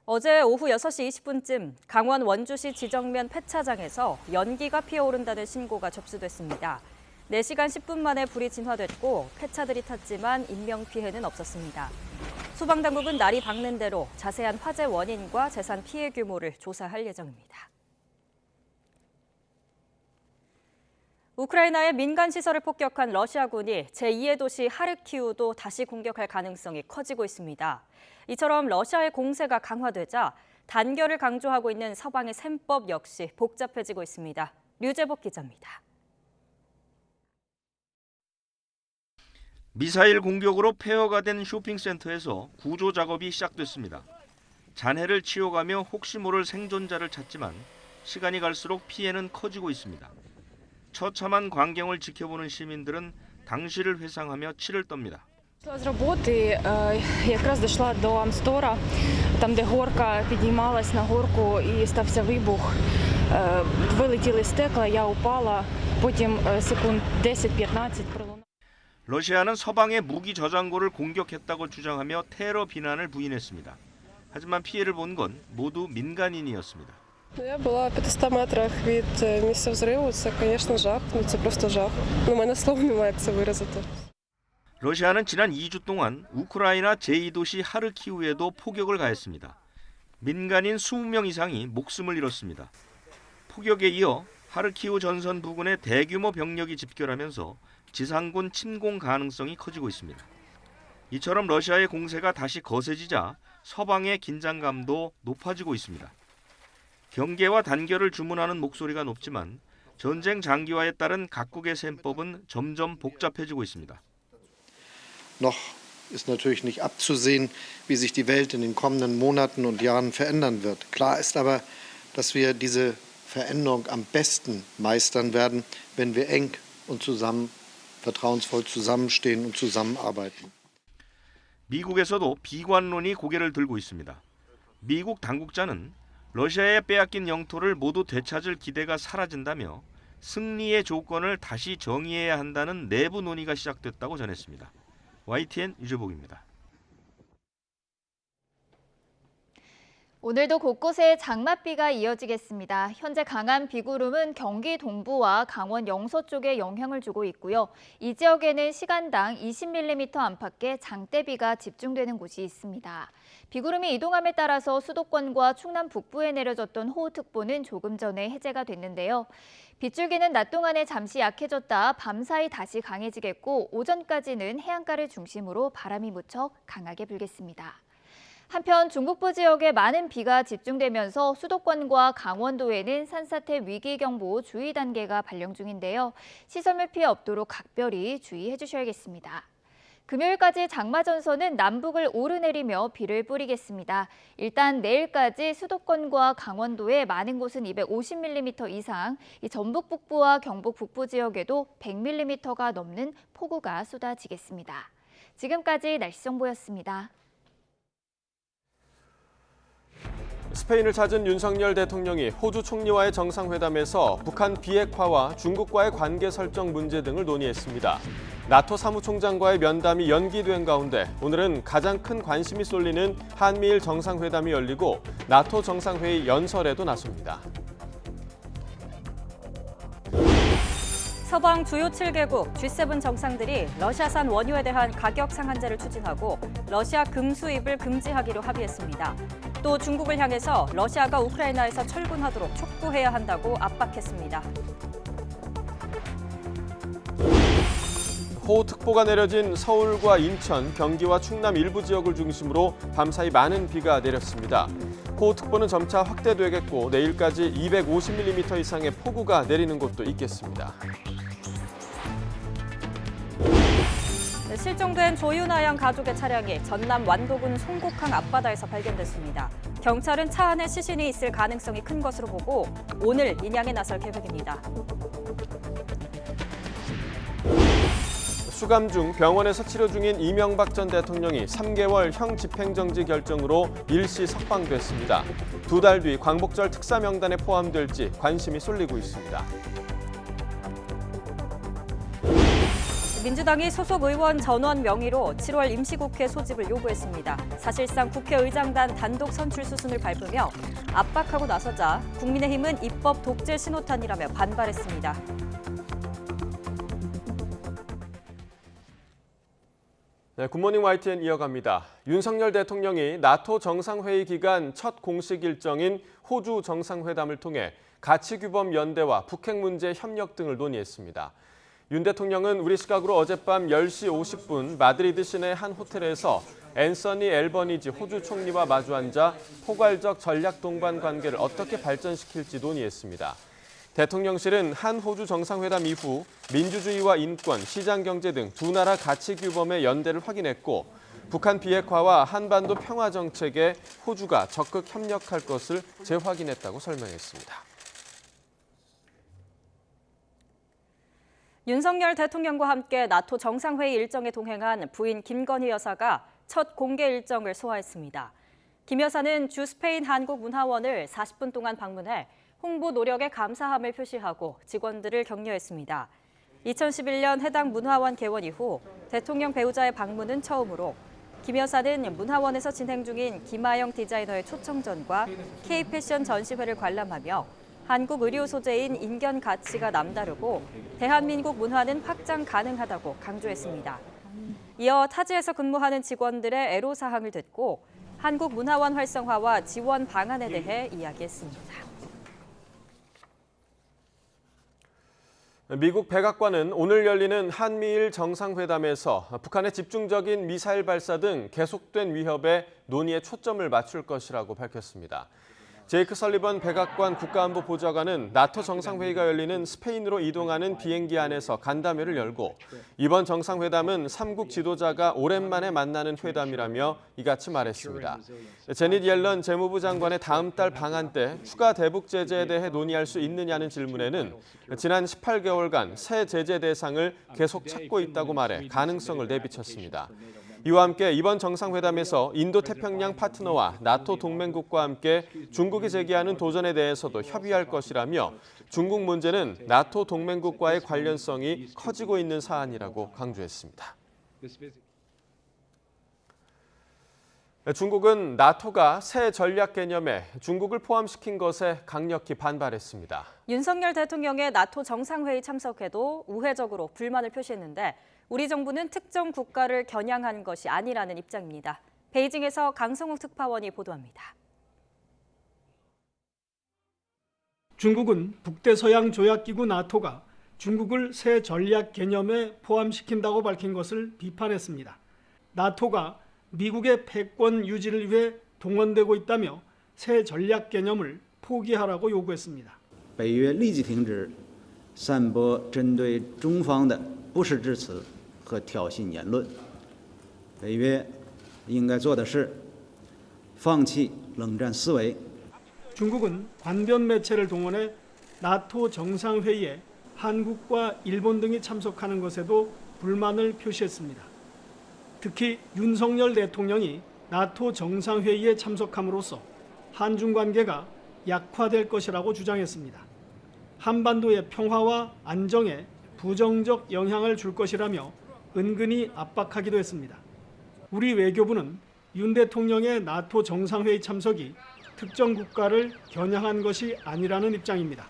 Speaker 2: 어제 오후 6시 20분쯤 강원 원주시 지정면 폐차장에서 연기가 피어오른다는 신고가 접수됐습니다. 4시간 10분 만에 불이 진화됐고 폐차들이 탔지만 인명피해는 없었습니다. 소방당국은 날이 밝는 대로 자세한 화재 원인과 재산 피해 규모를 조사할 예정입니다. 우크라이나의 민간 시설을 폭격한 러시아군이 제2의 도시 하르키우도 다시 공격할 가능성이 커지고 있습니다. 이처럼 러시아의 공세가 강화되자 단결을 강조하고 있는 서방의 셈법 역시 복잡해지고 있습니다. 류재복 기자입니다.
Speaker 15: 미사일 공격으로 폐허가 된 쇼핑센터에서 구조 작업이 시작됐습니다. 잔해를 치워가며 혹시 모를 생존자를 찾지만 시간이 갈수록 피해는 커지고 있습니다. 처참한 광경을 지켜보는 시민들은 당시를 회상하며 치를 떱니다.
Speaker 16: З роботи якраз дійшла до Амстора, там де горка піднімалась на горку і стався вибух. Вилетіли стекла, я упала, потім секунд 10-15 пролунало.
Speaker 15: 러시아는 서방의 무기 저장고를 공격했다고 주장하며 테러 비난을 부인했습니다. 하지만 피해를 본 건 모두 민간인이었습니다.
Speaker 26: Я була в 500 метрах від місця взриву. Це, звісно, жах. Це просто жах. У мене слов немає, як це виразити.
Speaker 15: 러시아는 지난 2주 동안 우크라이나 제2도시 하르키우에도 포격을 가했습니다. 민간인 20명 이상이 목숨을 잃었습니다. 포격에 이어 하르키우 전선 부근에 대규모 병력이 집결하면서 지상군 침공 가능성이 커지고 있습니다. 이처럼 러시아의 공세가 다시 거세지자 서방의 긴장감도 높아지고 있습니다. 경계와 단결을 주문하는 목소리가 높지만 전쟁 장기화에 따른 각국의 셈법은 점점 복잡해지고 있습니다.
Speaker 27: Noch ist natürlich nicht abzusehen, wie sich die Welt in den kommenden Monaten und Jahren verändern wird. Klar ist aber, dass wir diese Veränderung am besten meistern werden, wenn wir eng und vertrauensvoll zusammenstehen und zusammenarbeiten.
Speaker 15: 미국에서도 비관론이 고개를 들고 있습니다. 미국 당국자는 러시아에 빼앗긴 영토를 모두 되찾을 기대가 사라진다며 승리의 조건을 다시 정의해야 한다는 내부 논의가 시작됐다고 전했습니다. YTN 유재복입니다.
Speaker 17: 오늘도 곳곳에 장맛비가 이어지겠습니다. 현재 강한 비구름은 경기 동부와 강원 영서 쪽에 영향을 주고 있고요. 이 지역에는 시간당 20mm 안팎의 장대비가 집중되는 곳이 있습니다. 비구름이 이동함에 따라서 수도권과 충남 북부에 내려졌던 호우특보는 조금 전에 해제가 됐는데요. 빗줄기는 낮 동안에 잠시 약해졌다 밤사이 다시 강해지겠고 오전까지는 해안가를 중심으로 바람이 무척 강하게 불겠습니다. 한편 중북부 지역에 많은 비가 집중되면서 수도권과 강원도에는 산사태 위기경보 주의 단계가 발령 중인데요. 시설물 피해 없도록 각별히 주의해 주셔야겠습니다. 금요일까지 장마전선은 남북을 오르내리며 비를 뿌리겠습니다. 일단 내일까지 수도권과 강원도의 많은 곳은 250mm 이상, 전북 북부와 경북 북부 지역에도 100mm가 넘는 폭우가 쏟아지겠습니다. 지금까지 날씨 정보였습니다.
Speaker 1: 스페인을 찾은 윤석열 대통령이 호주 총리와의 정상회담에서 북한 비핵화와 중국과의 관계 설정 문제 등을 논의했습니다. 나토 사무총장과의 면담이 연기된 가운데 오늘은 가장 큰 관심이 쏠리는 한미일 정상회담이 열리고 나토 정상회의 연설에도 나섭니다.
Speaker 2: 서방 주요 7개국 G7 정상들이 러시아산 원유에 대한 가격 상한제를 추진하고 러시아 금 수입을 금지하기로 합의했습니다. 또 중국을 향해서 러시아가 우크라이나에서 철군하도록 촉구해야 한다고 압박했습니다.
Speaker 1: 호우특보가 내려진 서울과 인천, 경기와 충남 일부 지역을 중심으로 밤사이 많은 비가 내렸습니다. 호우특보는 점차 확대되겠고 내일까지 250mm 이상의 폭우가 내리는 곳도 있겠습니다.
Speaker 2: 실종된 조윤아 양 가족의 차량이 전남 완도군 송곡항 앞바다에서 발견됐습니다. 경찰은 차 안에 시신이 있을 가능성이 큰 것으로 보고 오늘 인양에 나설 계획입니다.
Speaker 1: 수감 중 병원에서 치료 중인 이명박 전 대통령이 3개월 형 집행정지 결정으로 일시 석방됐습니다. 2달 뒤 광복절 특사 명단에 포함될지 관심이 쏠리고 있습니다.
Speaker 2: 민주당이 소속 의원 전원 명의로 7월 임시국회 소집을 요구했습니다. 사실상 국회의장단 단독 선출 수순을 밟으며 압박하고 나서자 국민의힘은 입법 독재 신호탄이라며 반발했습니다.
Speaker 1: 네, 굿모닝 YTN 이어갑니다. 윤석열 대통령이 나토 정상회의 기간 첫 공식 일정인 호주 정상회담을 통해 가치규범 연대와 북핵 문제 협력 등을 논의했습니다. 윤 대통령은 우리 시각으로 어젯밤 10시 50분 마드리드 시내 한 호텔에서 앤서니 앨버니지 호주 총리와 마주 앉아 포괄적 전략 동반 관계를 어떻게 발전시킬지 논의했습니다. 대통령실은 한 호주 정상회담 이후 민주주의와 인권, 시장경제 등 두 나라 가치규범의 연대를 확인했고 북한 비핵화와 한반도 평화 정책에 호주가 적극 협력할 것을 재확인했다고 설명했습니다.
Speaker 2: 윤석열 대통령과 함께 나토 정상회의 일정에 동행한 부인 김건희 여사가 첫 공개 일정을 소화했습니다. 김 여사는 주 스페인 한국문화원을 40분 동안 방문해 홍보 노력에 감사함을 표시하고 직원들을 격려했습니다. 2011년 해당 문화원 개원 이후 대통령 배우자의 방문은 처음으로 김 여사는 문화원에서 진행 중인 김하영 디자이너의 초청전과 K-패션 전시회를 관람하며 한국 의료 소재인 인견 가치가 남다르고 대한민국 문화는 확장 가능하다고 강조했습니다. 이어 타지에서 근무하는 직원들의 애로사항을 듣고 한국 문화원 활성화와 지원 방안에 대해 이야기했습니다.
Speaker 1: 미국 백악관은 오늘 열리는 한미일 정상회담에서 북한의 집중적인 미사일 발사 등 계속된 위협에 논의에 초점을 맞출 것이라고 밝혔습니다. 제이크 설리번 백악관 국가안보 보좌관은 나토 정상회의가 열리는 스페인으로 이동하는 비행기 안에서 간담회를 열고 이번 정상회담은 3국 지도자가 오랜만에 만나는 회담이라며 이같이 말했습니다. 제닛 옐런 재무부 장관의 다음 달 방한 때 추가 대북 제재에 대해 논의할 수 있느냐는 질문에는 지난 18개월간 새 제재 대상을 계속 찾고 있다고 말해 가능성을 내비쳤습니다. 이와 함께 이번 정상회담에서 인도태평양 파트너와 나토 동맹국과 함께 중국이 제기하는 도전에 대해서도 협의할 것이라며 중국 문제는 나토 동맹국과의 관련성이 커지고 있는 사안이라고 강조했습니다. 중국은 나토가 새 전략 개념에 중국을 포함시킨 것에 강력히 반발했습니다.
Speaker 2: 윤석열 대통령의 나토 정상회의 참석에도 우회적으로 불만을 표시했는데 우리 정부는 특정 국가를 겨냥한 것이 아니라는 입장입니다. 베이징에서 강성욱 특파원이 보도합니다.
Speaker 3: 중국은 북대서양조약기구 나토가 중국을 새 전략 개념에 포함시킨다고 밝힌 것을 비판했습니다. 나토가 미국의 패권 유지를 위해 동원되고 있다며 새 전략 개념을 포기하라고 요구했습니다.
Speaker 18: 北约立即停止散播针对中方的不实之词和挑衅言论。北约应该做的是放弃冷战思维。
Speaker 3: 중국은 관변 매체를 동원해 나토 정상회의에 한국과 일본 등이 참석하는 것에도 불만을 표시했습니다. 특히 윤석열 대통령이 나토 정상회의에 참석함으로써 한중 관계가 약화될 것이라고 주장했습니다. 한반도의 평화와 안정에 부정적 영향을 줄 것이라며 은근히 압박하기도 했습니다. 우리 외교부는 윤 대통령의 나토 정상회의 참석이 특정 국가를 겨냥한 것이 아니라는 입장입니다.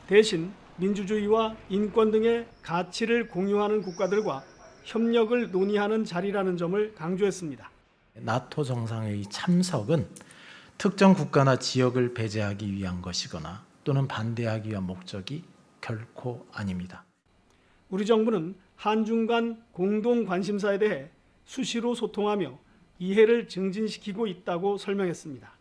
Speaker 3: 대신 민주주의와 인권 등의 가치를 공유하는 국가들과 협력을 논의하는 자리라는 점을 강조했습니다.
Speaker 19: 나토 정상회의 참석은 특정 국가나 지역을 배제하기 위한 것이거나 또는 반대하기 위한 목적이 결코 아닙니다.
Speaker 3: 우리 정부는 한중 간 공동 관심사에 대해 수시로 소통하며 이해를 증진시키고 있다고 설명했습니다.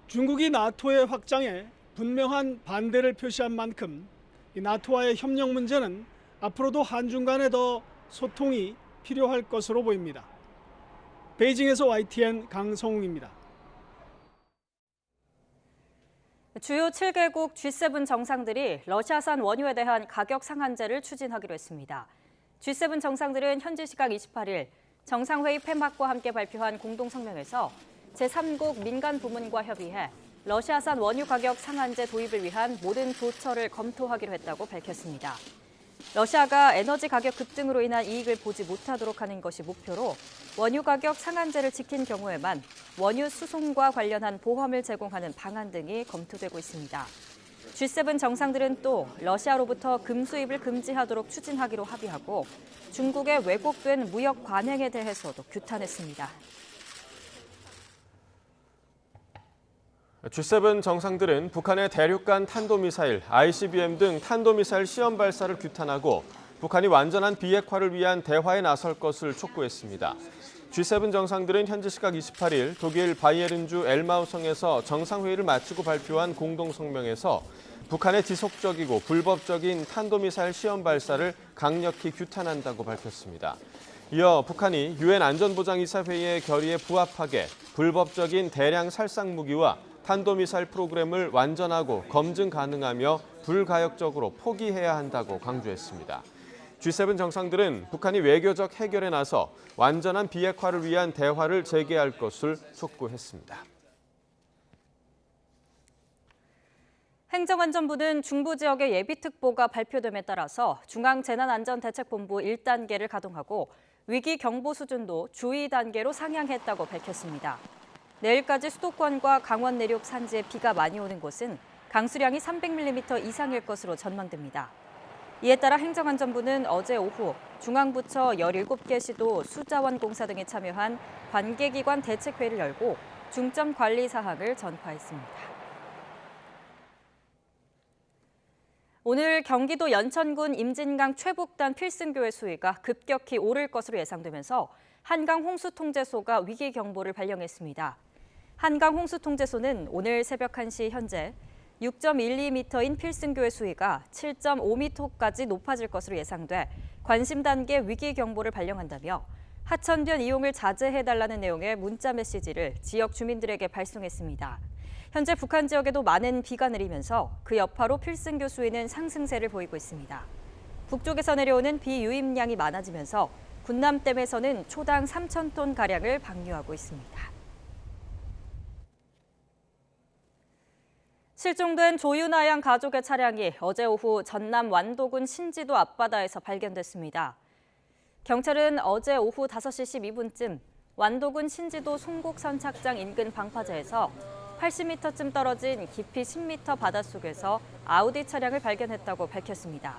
Speaker 3: 중국이 나토의 확장에 분명한 반대를 표시한 만큼 나토와의 협력 문제는 앞으로도 한중 간에 더 소통이 필요할 것으로 보입니다. 베이징에서 YTN 강성웅입니다.
Speaker 2: 주요 7개국 G7 정상들이 러시아산 원유에 대한 가격 상한제를 추진하기로 했습니다. G7 정상들은 현지 시각 28일 정상회의 폐막과 함께 발표한 공동성명에서 제3국 민간 부문과 협의해 러시아산 원유 가격 상한제 도입을 위한 모든 조처를 검토하기로 했다고 밝혔습니다. 러시아가 에너지 가격 급등으로 인한 이익을 보지 못하도록 하는 것이 목표로 원유 가격 상한제를 지킨 경우에만 원유 수송과 관련한 보험을 제공하는 방안 등이 검토되고 있습니다. G7 정상들은 또 러시아로부터 금 수입을 금지하도록 추진하기로 합의하고 중국의 왜곡된 무역 관행에 대해서도 규탄했습니다.
Speaker 1: G7 정상들은 북한의 대륙간 탄도미사일, ICBM 등 탄도미사일 시험 발사를 규탄하고 북한이 완전한 비핵화를 위한 대화에 나설 것을 촉구했습니다. G7 정상들은 현지 시각 28일 독일 바이에른주 엘마우성에서 정상회의를 마치고 발표한 공동성명에서 북한의 지속적이고 불법적인 탄도미사일 시험 발사를 강력히 규탄한다고 밝혔습니다. 이어 북한이 유엔 안전보장이사회의의 결의에 부합하게 불법적인 대량 살상 무기와 탄도미사일 프로그램을 완전하고 검증 가능하며 불가역적으로 포기해야 한다고 강조했습니다. G7 정상들은 북한이 외교적 해결에 나서 완전한 비핵화를 위한 대화를 재개할 것을 촉구했습니다.
Speaker 2: 행정안전부는 중부 지역의 예비특보가 발표됨에 따라서 중앙재난안전대책본부 1단계를 가동하고 위기 경보 수준도 주의 단계로 상향했다고 밝혔습니다. 내일까지 수도권과 강원 내륙 산지에 비가 많이 오는 곳은 강수량이 300mm 이상일 것으로 전망됩니다. 이에 따라 행정안전부는 어제 오후 중앙부처 17개 시도 수자원 공사 등이 참여한 관계기관 대책회의를 열고 중점 관리 사항을 전파했습니다. 오늘 경기도 연천군 임진강 최북단 필승교의 수위가 급격히 오를 것으로 예상되면서 한강 홍수통제소가 위기 경보를 발령했습니다. 한강 홍수통제소는 오늘 새벽 1시 현재 6.12m인 필승교의 수위가 7.5m까지 높아질 것으로 예상돼 관심 단계 위기 경보를 발령한다며 하천변 이용을 자제해달라는 내용의 문자 메시지를 지역 주민들에게 발송했습니다. 현재 북한 지역에도 많은 비가 내리면서 그 여파로 필승교 수위는 상승세를 보이고 있습니다. 북쪽에서 내려오는 비 유입량이 많아지면서 군남댐에서는 초당 3,000톤 가량을 방류하고 있습니다. 실종된 조윤아 양 가족의 차량이 어제 오후 전남 완도군 신지도 앞바다에서 발견됐습니다. 경찰은 어제 오후 5시 12분쯤 완도군 신지도 송곡선착장 인근 방파제에서 80m쯤 떨어진 깊이 10m 바닷속에서 아우디 차량을 발견했다고 밝혔습니다.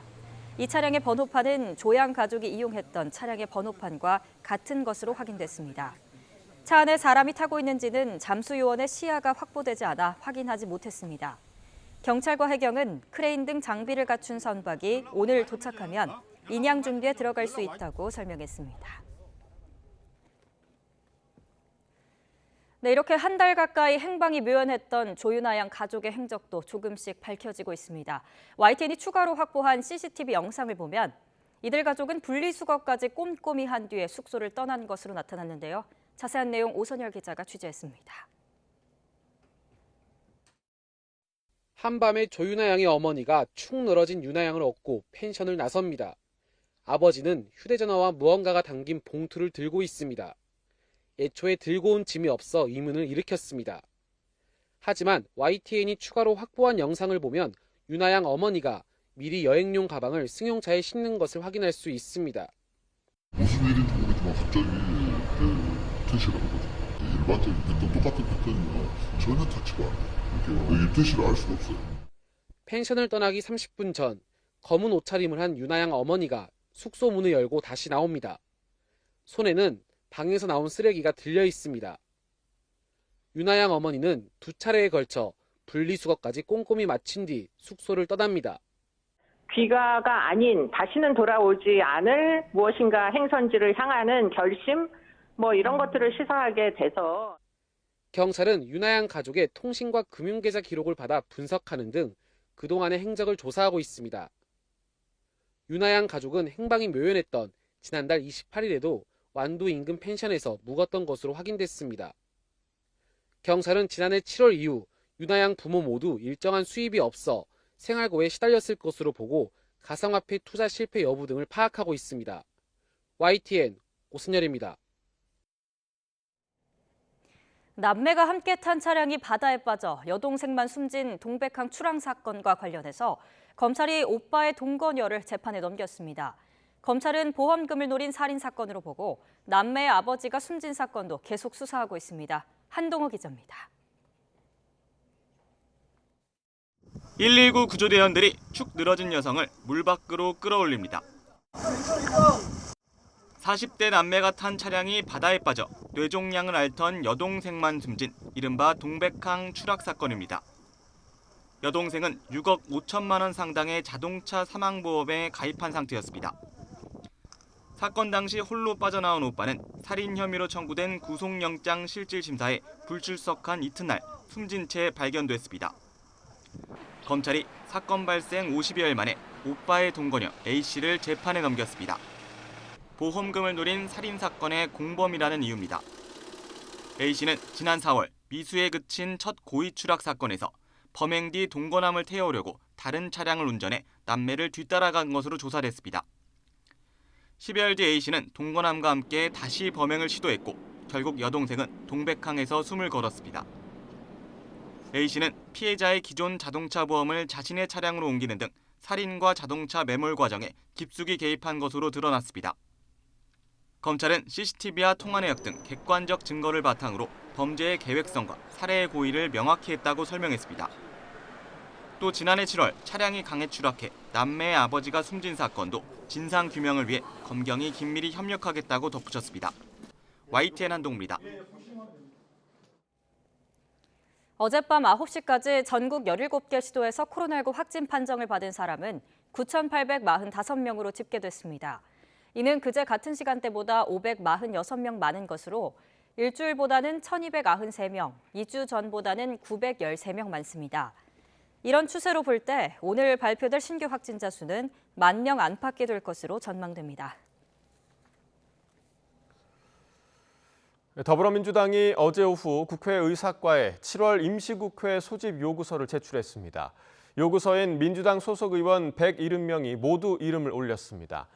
Speaker 2: 이 차량의 번호판은 조양 가족이 이용했던 차량의 번호판과 같은 것으로 확인됐습니다. 차 안에 사람이 타고 있는지는 잠수 요원의 시야가 확보되지 않아 확인하지 못했습니다. 경찰과 해경은 크레인 등 장비를 갖춘 선박이 오늘 도착하면 인양 준비에 들어갈 수 있다고 설명했습니다. 네, 이렇게 한 달 가까이 행방이 묘연했던 조윤아 양 가족의 행적도 조금씩 밝혀지고 있습니다. YTN이 추가로 확보한 CCTV 영상을 보면 이들 가족은 분리수거까지 꼼꼼히 한 뒤에 숙소를 떠난 것으로 나타났는데요. 자세한 내용 오선열 기자가 취재했습니다.
Speaker 5: 한밤에 조윤아 양의 어머니가 축 늘어진 윤아 양을 업고 펜션을 나섭니다. 아버지는 휴대전화와 무언가가 담긴 봉투를 들고 있습니다. 애초에 들고 온 짐이 없어 의문을 일으켰습니다. 하지만 YTN이 추가로 확보한 영상을 보면 윤아 양 어머니가 미리 여행용 가방을 승용차에 싣는 것을 확인할 수 있습니다.
Speaker 6: 무슨 일인지 모르겠지만 갑자기 입퇴실을 한 거죠. 일반적인 패턴, 똑같은 패턴이면 전혀 터치가 안 돼요. 입퇴실을 알 수가 없어요.
Speaker 5: 펜션을 떠나기 30분 전 검은 옷차림을 한 윤아 양 어머니가 숙소 문을 열고 다시 나옵니다. 손에는 방에서 나온 쓰레기가 들려 있습니다. 윤아 양 어머니는 2차례에 걸쳐 분리수거까지 꼼꼼히 마친 뒤 숙소를 떠납니다.
Speaker 13: 귀가가 아닌 다시는 돌아오지 않을 무엇인가 행선지를 향하는 결심 이런 것들을 시사하게 돼서
Speaker 5: 경찰은 윤아 양 가족의 통신과 금융계좌 기록을 받아 분석하는 등 그동안의 행적을 조사하고 있습니다. 윤아 양 가족은 행방이 묘연했던 지난달 28일에도 완도 인근 펜션에서 묵었던 것으로 확인됐습니다. 경찰은 지난해 7월 이후 윤아 양 부모 모두 일정한 수입이 없어 생활고에 시달렸을 것으로 보고 가상화폐 투자 실패 여부 등을 파악하고 있습니다. YTN 오순열입니다.
Speaker 2: 남매가 함께 탄 차량이 바다에 빠져 여동생만 숨진 동백항 추락 사건과 관련해서 검찰이 오빠의 동거녀를 재판에 넘겼습니다. 검찰은 보험금을 노린 살인 사건으로 보고 남매의 아버지가 숨진 사건도 계속 수사하고 있습니다. 한동호 기자입니다.
Speaker 7: 119 구조대원들이 축 늘어진 여성을 물 밖으로 끌어올립니다. 40대 남매가 탄 차량이 바다에 빠져 뇌종양을 앓던 여동생만 숨진 이른바 동백항 추락 사건입니다. 여동생은 6억 5천만 원 상당의 자동차 사망보험에 가입한 상태였습니다. 사건 당시 홀로 빠져나온 오빠는 살인 혐의로 청구된 구속영장 실질심사에 불출석한 이튿날 숨진 채 발견됐습니다. 검찰이 사건 발생 50여일 만에 오빠의 동거녀 A씨를 재판에 넘겼습니다. 보험금을 노린 살인사건의 공범이라는 이유입니다. A씨는 지난 4월 미수에 그친 첫 고의 추락 사건에서 범행 뒤 동거남을 태워오려고 다른 차량을 운전해 남매를 뒤따라간 것으로 조사됐습니다. 10여일 뒤 A씨는 동거남과 함께 다시 범행을 시도했고 결국 여동생은 동백항에서 숨을 걸었습니다. A씨는 피해자의 기존 자동차 보험을 자신의 차량으로 옮기는 등 살인과 자동차 매몰 과정에 깊숙이 개입한 것으로 드러났습니다. 검찰은 CCTV와 통화 내역 등 객관적 증거를 바탕으로 범죄의 계획성과 살해의 고의를 명확히 했다고 설명했습니다. 또 지난해 7월 차량이 강에 추락해 남매의 아버지가 숨진 사건도 진상규명을 위해 검경이 긴밀히 협력하겠다고 덧붙였습니다. YTN 한동우입니다.
Speaker 2: 어젯밤 9시까지 전국 17개 시도에서 코로나19 확진 판정을 받은 사람은 9,845명으로 집계됐습니다. 이는 그제 같은 시간대보다 546명 많은 것으로 일주일보다는 1,293명, 2주 전보다는 913명 많습니다. 이런 추세로 볼 때 오늘 발표될 신규 확진자 수는 10,000명 안팎이 될 것으로 전망됩니다.
Speaker 1: 더불어민주당이 어제 오후 국회 의사과에 7월 임시국회 소집 요구서를 제출했습니다. 요구서엔 민주당 소속 의원 170명이 모두 이름을 올렸습니다.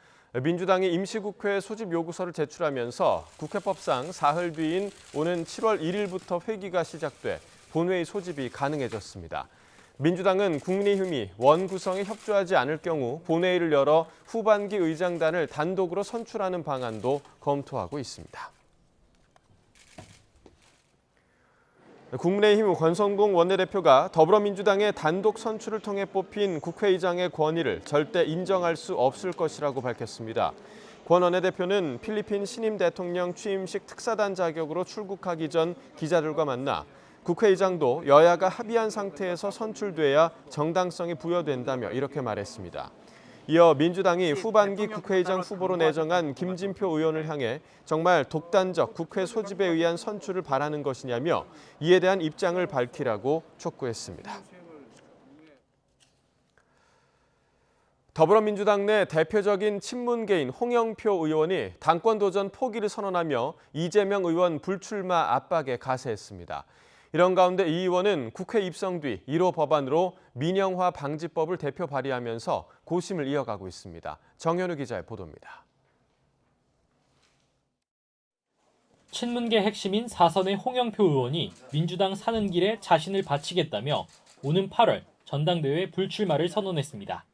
Speaker 1: 민주당이 임시국회 소집 요구서를 제출하면서 국회법상 사흘 뒤인 오는 7월 1일부터 회기가 시작돼 본회의 소집이 가능해졌습니다. 민주당은 국민의힘이 원 구성에 협조하지 않을 경우 본회의를 열어 후반기 의장단을 단독으로 선출하는 방안도 검토하고 있습니다. 국민의힘 권성동 원내대표가 더불어민주당의 단독 선출을 통해 뽑힌 국회의장의 권위를 절대 인정할 수 없을 것이라고 밝혔습니다. 권 원내대표는 필리핀 신임 대통령 취임식 특사단 자격으로 출국하기 전 기자들과 만나 국회의장도 여야가 합의한 상태에서 선출돼야 정당성이 부여된다며 이렇게 말했습니다. 이어 민주당이 후반기 국회의장 후보로 내정한 김진표 의원을 향해 정말 독단적 국회 소집에 의한 선출을 바라는 것이냐며 이에 대한 입장을 밝히라고 촉구했습니다. 더불어민주당 내 대표적인 친문계인 홍영표 의원이 당권 도전 포기를 선언하며 이재명 의원 불출마 압박에 가세했습니다. 이런 가운데 이 의원은 국회 입성 뒤 1호 법안으로 민영화 방지법을 대표 발의하면서 고심을 이어가고 있습니다. 정현우 기자의 보도입니다.
Speaker 4: 친문계 핵심인 4선의 홍영표 의원이 민주당 사는 길에 자신을 바치겠다며 오는 8월 전당대회 불출마를 선언했습니다.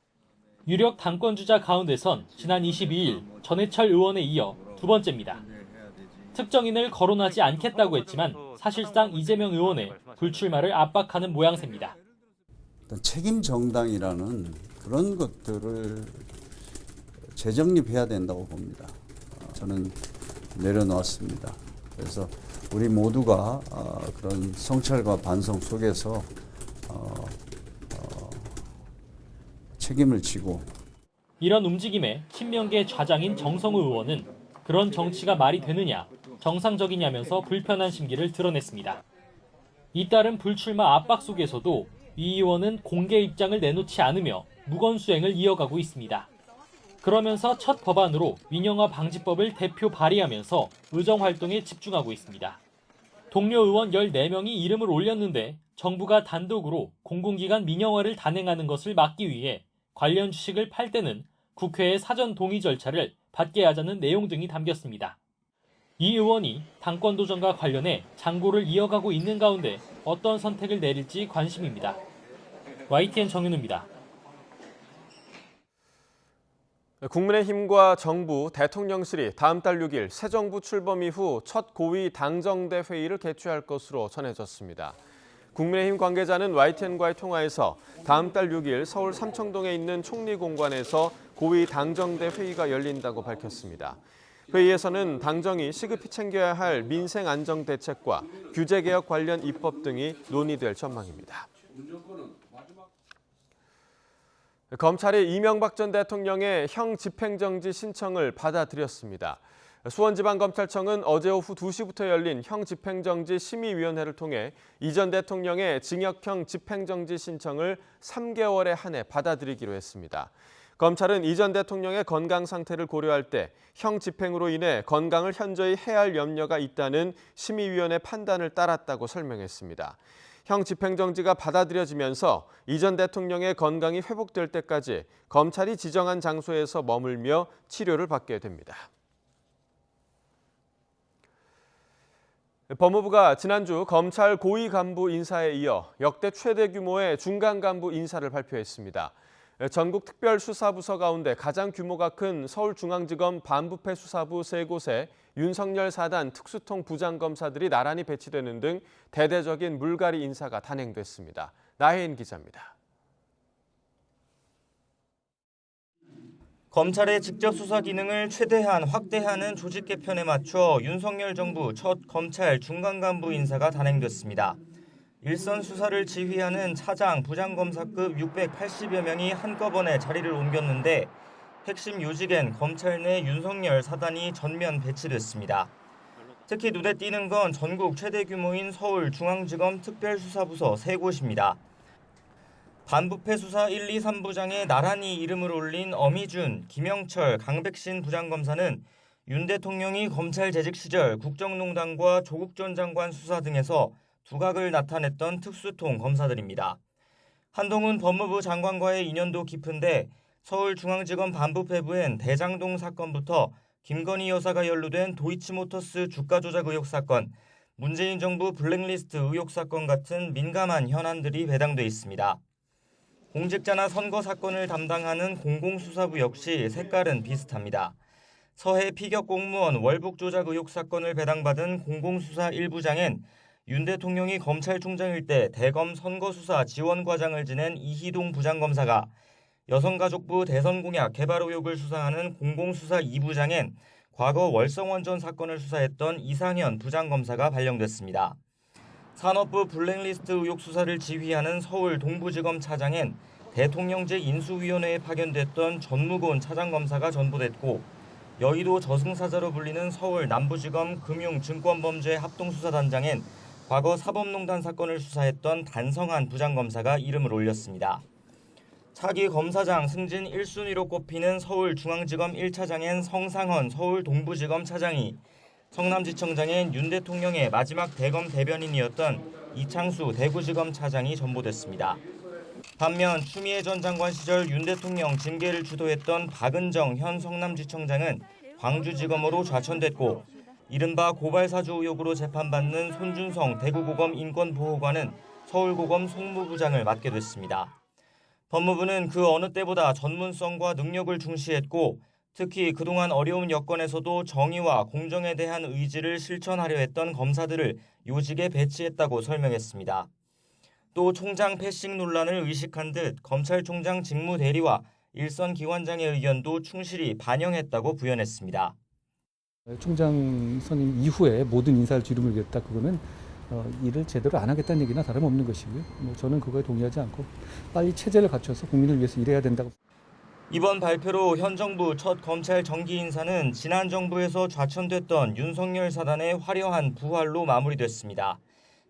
Speaker 4: 유력 당권주자 가운데선 지난 22일 전해철 의원에 이어 두 번째입니다. 특정인을 거론하지 않겠다고 했지만 사실상 이재명 의원의 불출마를 압박하는 모양새입니다.
Speaker 20: 책임 정당이라는 그런 것들을 재정립해야 된다고 봅니다. 저는 내려놓았습니다. 그래서 우리 모두가 그런 성찰과 반성 속에서 책임을 지고
Speaker 4: 이런 움직임에 친명계 좌장인 정성우 의원은 그런 정치가 말이 되느냐, 정상적이냐면서 불편한 심기를 드러냈습니다. 잇따른 불출마 압박 속에서도 이 의원은 공개 입장을 내놓지 않으며 무건수행을 이어가고 있습니다. 그러면서 첫 법안으로 민영화 방지법을 대표 발의하면서 의정활동에 집중하고 있습니다. 동료 의원 14명이 이름을 올렸는데 정부가 단독으로 공공기관 민영화를 단행하는 것을 막기 위해 관련 주식을 팔 때는 국회의 사전 동의 절차를 받게 하자는 내용 등이 담겼습니다. 이 의원이 당권 도전과 관련해 장고를 이어가고 있는 가운데 어떤 선택을 내릴지 관심입니다. YTN 정윤우입니다.
Speaker 1: 국민의힘과 정부, 대통령실이 다음 달 6일 새 정부 출범 이후 첫 고위 당정대 회의를 개최할 것으로 전해졌습니다. 국민의힘 관계자는 YTN과의 통화에서 다음 달 6일 서울 삼청동에 있는 총리공관에서 고위 당정대 회의가 열린다고 밝혔습니다. 회의에서는 당정이 시급히 챙겨야 할 민생 안정 대책과 규제 개혁 관련 입법 등이 논의될 전망입니다. 검찰이 이명박 전 대통령의 형 집행정지 신청을 받아들였습니다. 수원지방검찰청은 어제 오후 2시부터 열린 형 집행정지 심의위원회를 통해 이 전 대통령의 징역형 집행정지 신청을 3개월에 한해 받아들이기로 했습니다. 검찰은 이 전 대통령의 건강 상태를 고려할 때 형 집행으로 인해 건강을 현저히 해할 염려가 있다는 심의위원회 판단을 따랐다고 설명했습니다. 형 집행정지가 받아들여지면서 이 전 대통령의 건강이 회복될 때까지 검찰이 지정한 장소에서 머물며 치료를 받게 됩니다. 법무부가 지난주 검찰 고위 간부 인사에 이어 역대 최대 규모의 중간 간부 인사를 발표했습니다. 전국 특별수사부서 가운데 가장 규모가 큰 서울중앙지검 반부패 수사부 3곳에 윤석열 4단 특수통 부장검사들이 나란히 배치되는 등 대대적인 물갈이 인사가 단행됐습니다. 나혜인 기자입니다.
Speaker 21: 검찰의 직접 수사 기능을 최대한 확대하는 조직 개편에 맞춰 윤석열 정부 첫 검찰 중간 간부 인사가 단행됐습니다. 일선 수사를 지휘하는 차장, 부장검사급 680여 명이 한꺼번에 자리를 옮겼는데 핵심 요직엔 검찰 내 윤석열 4단이 전면 배치됐습니다. 특히 눈에 띄는 건 전국 최대 규모인 서울중앙지검 특별수사부서 3곳입니다. 반부패 수사 1, 2, 3부장에 나란히 이름을 올린 엄희준, 김영철, 강백신 부장검사는 윤 대통령이 검찰 재직 시절 국정농단과 조국 전 장관 수사 등에서 두각을 나타냈던 특수통 검사들입니다. 한동훈 법무부 장관과의 인연도 깊은데 서울중앙지검 반부패부엔 대장동 사건부터 김건희 여사가 연루된 도이치모터스 주가 조작 의혹 사건, 문재인 정부 블랙리스트 의혹 사건 같은 민감한 현안들이 배당돼 있습니다. 공직자나 선거 사건을 담당하는 공공수사부 역시 색깔은 비슷합니다. 서해 피격 공무원 월북 조작 의혹 사건을 배당받은 공공수사 1부장엔 윤 대통령이 검찰총장일 때 대검 선거수사 지원과장을 지낸 이희동 부장검사가, 여성가족부 대선공약 개발 의혹을 수사하는 공공수사 2부장엔 과거 월성원전 사건을 수사했던 이상현 부장검사가 발령됐습니다. 산업부 블랙리스트 의혹 수사를 지휘하는 서울 동부지검 차장엔 대통령제 인수위원회에 파견됐던 전무곤 차장검사가 전보됐고, 여의도 저승사자로 불리는 서울 남부지검 금융증권범죄 합동수사단장엔 과거 사법농단 사건을 수사했던 단성한 부장검사가 이름을 올렸습니다. 차기 검사장 승진 1순위로 꼽히는 서울중앙지검 1차장엔 성상헌 서울 동부지검 차장이, 성남지청장엔 윤 대통령의 마지막 대검 대변인이었던 이창수 대구지검 차장이 전보됐습니다. 반면 추미애 전 장관 시절 윤 대통령 징계를 주도했던 박은정 현 성남지청장은 광주지검으로 좌천됐고, 이른바 고발사주 의혹으로 재판받는 손준성 대구고검 인권보호관은 서울고검 송무부장을 맡게 됐습니다. 법무부는 그 어느 때보다 전문성과 능력을 중시했고, 특히 그동안 어려운 여건에서도 정의와 공정에 대한 의지를 실천하려 했던 검사들을 요직에 배치했다고 설명했습니다. 또 총장 패싱 논란을 의식한 듯 검찰총장 직무대리와 일선 기관장의 의견도 충실히 반영했다고 부연했습니다.
Speaker 8: 총장 선임 이후에 모든 인사를 뒤로밀겠다, 그거는 일을 제대로 안 하겠다는 얘기나 다름없는 것이고요. 저는 그거에 동의하지 않고 빨리 체제를 갖춰서 국민을 위해서 일해야 된다고.
Speaker 21: 이번 발표로 현 정부 첫 검찰 정기 인사는 지난 정부에서 좌천됐던 윤석열 사단의 화려한 부활로 마무리됐습니다.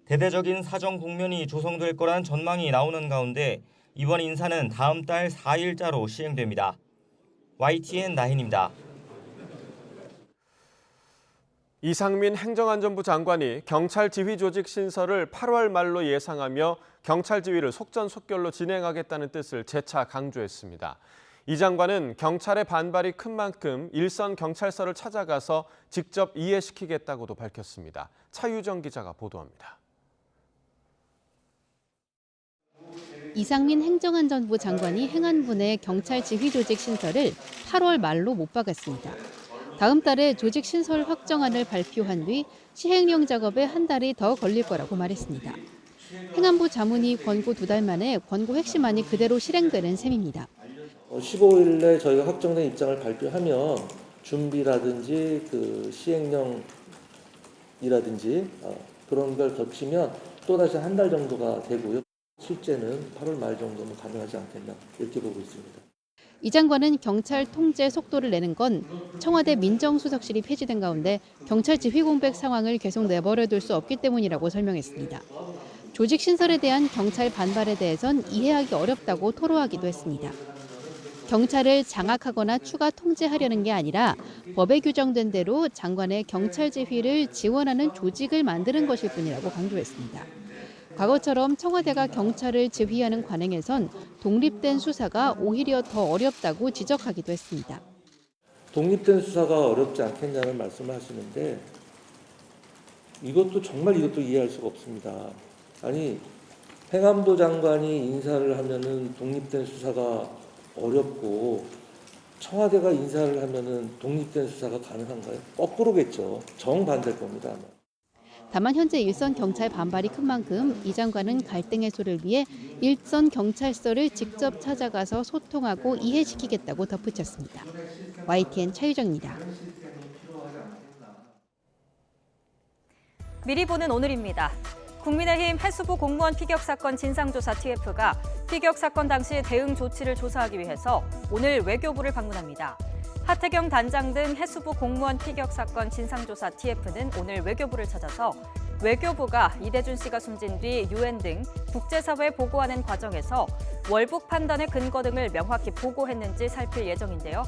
Speaker 21: 대대적인 사정 국면이 조성될 거란 전망이 나오는 가운데 이번 인사는 다음 달 4일자로 시행됩니다. YTN 나힌입니다.
Speaker 1: 이상민 행정안전부 장관이 경찰 지휘 조직 신설을 8월 말로 예상하며 경찰 지휘를 속전속결로 진행하겠다는 뜻을 재차 강조했습니다. 이 장관은 경찰의 반발이 큰 만큼 일선 경찰서를 찾아가서 직접 이해시키겠다고도 밝혔습니다. 차유정 기자가 보도합니다.
Speaker 10: 이상민 행정안전부 장관이 행안부 내 경찰 지휘 조직 신설을 8월 말로 못 박았습니다. 다음 달에 조직 신설 확정안을 발표한 뒤 시행령 작업에 한 달이 더 걸릴 거라고 말했습니다. 행안부 자문위 권고 2달 만에 권고 핵심안이 그대로 실행되는 셈입니다.
Speaker 11: 15일에 저희가 확정된 입장을 발표하면 준비라든지 그 시행령이라든지 그런 걸 거치면 또다시 한 달 정도가 되고요. 실제는 8월 말 정도는 가능하지 않겠나 이렇게 보고 있습니다.
Speaker 10: 이 장관은 경찰 통제 속도를 내는 건 청와대 민정수석실이 폐지된 가운데 경찰 지휘 공백 상황을 계속 내버려둘 수 없기 때문이라고 설명했습니다. 조직 신설에 대한 경찰 반발에 대해선 이해하기 어렵다고 토로하기도 했습니다. 경찰을 장악하거나 추가 통제하려는 게 아니라 법에 규정된 대로 장관의 경찰 지휘를 지원하는 조직을 만드는 것일 뿐이라고 강조했습니다. 과거처럼 청와대가 경찰을 지휘하는 관행에선 독립된 수사가 오히려 더 어렵다고 지적하기도 했습니다.
Speaker 11: 독립된 수사가 어렵지 않겠냐는 말씀을 하시는데 이것도 이해할 수가 없습니다. 아니 행안부 장관이 인사를 하면은 독립된 수사가 어렵고 청와대가 인사를 하면은 독립된 수사가 가능한가요? 거꾸로겠죠. 정반대일 겁니다. 아마.
Speaker 10: 다만 현재 일선 경찰 반발이 큰 만큼 이 장관은 갈등 해소를 위해 일선 경찰서를 직접 찾아가서 소통하고 이해시키겠다고 덧붙였습니다. YTN 차유정입니다.
Speaker 2: 미리 보는 오늘입니다. 국민의힘 해수부 공무원 피격 사건 진상조사 TF가 피격 사건 당시 대응 조치를 조사하기 위해서 오늘 외교부를 방문합니다. 하태경 단장 등 해수부 공무원 피격 사건 진상조사 TF는 오늘 외교부를 찾아서 외교부가 이대준 씨가 숨진 뒤 유엔 등 국제사회에 보고하는 과정에서 월북 판단의 근거 등을 명확히 보고했는지 살필 예정인데요.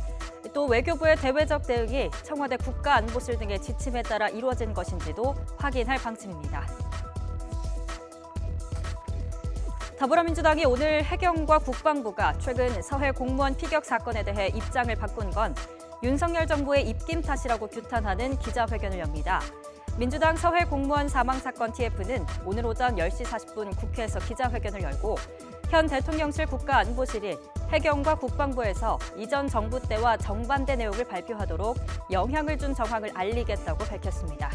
Speaker 2: 또 외교부의 대외적 대응이 청와대 국가안보실 등의 지침에 따라 이루어진 것인지도 확인할 방침입니다. 더불어민주당이 오늘 해경과 국방부가 최근 서해 공무원 피격 사건에 대해 입장을 바꾼 건 윤석열 정부의 입김 탓이라고 규탄하는 기자회견을 엽니다. 민주당 서해 공무원 사망 사건 TF는 오늘 오전 10시 40분 국회에서 기자회견을 열고 현 대통령실 국가안보실이 해경과 국방부에서 이전 정부 때와 정반대 내용을 발표하도록 영향을 준 정황을 알리겠다고 밝혔습니다.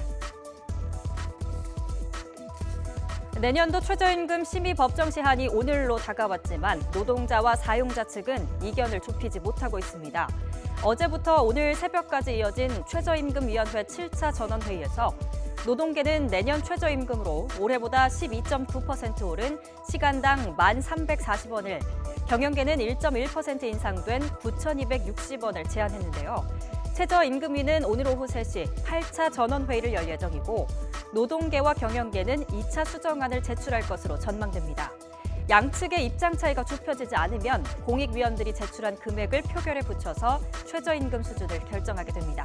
Speaker 2: 내년도 최저임금 심의 법정 시한이 오늘로 다가왔지만 노동자와 사용자 측은 이견을 좁히지 못하고 있습니다. 어제부터 오늘 새벽까지 이어진 최저임금위원회 7차 전원회의에서 노동계는 내년 최저임금으로 올해보다 12.9% 오른 시간당 1,340원을, 경영계는 1.1% 인상된 9,260원을 제안했는데요. 최저임금위는 오늘 오후 3시 8차 전원회의를 열 예정이고 노동계와 경영계는 2차 수정안을 제출할 것으로 전망됩니다. 양측의 입장 차이가 좁혀지지 않으면 공익위원들이 제출한 금액을 표결에 붙여서 최저임금 수준을 결정하게 됩니다.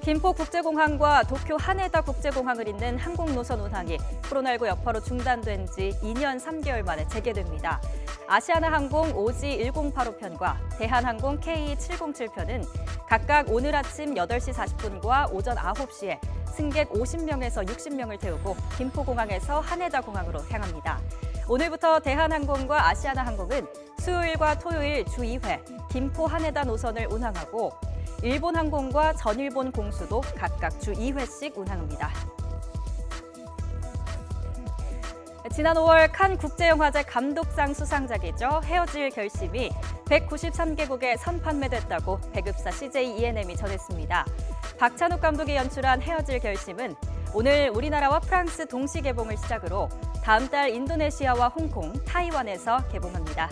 Speaker 2: 김포국제공항과 도쿄 하네다 국제공항을 잇는 항공노선 운항이 코로나19 여파로 중단된 지 2년 3개월 만에 재개됩니다. 아시아나항공 OG1085편과 대한항공 KE707편은 각각 오늘 아침 8시 40분과 오전 9시에 승객 50명에서 60명을 태우고 김포공항에서 하네다 공항으로 향합니다. 오늘부터 대한항공과 아시아나항공은 수요일과 토요일 주 2회 김포 하네다 노선을 운항하고 일본항공과 전일본 공수도 각각 주 2회씩 운항합니다. 지난 5월 칸 국제영화제 감독상 수상작이죠. 헤어질 결심이 193개국에 선판매됐다고 배급사 CJ ENM이 전했습니다. 박찬욱 감독이 연출한 헤어질 결심은 오늘 우리나라와 프랑스 동시 개봉을 시작으로 다음 달 인도네시아와 홍콩, 타이완에서 개봉합니다.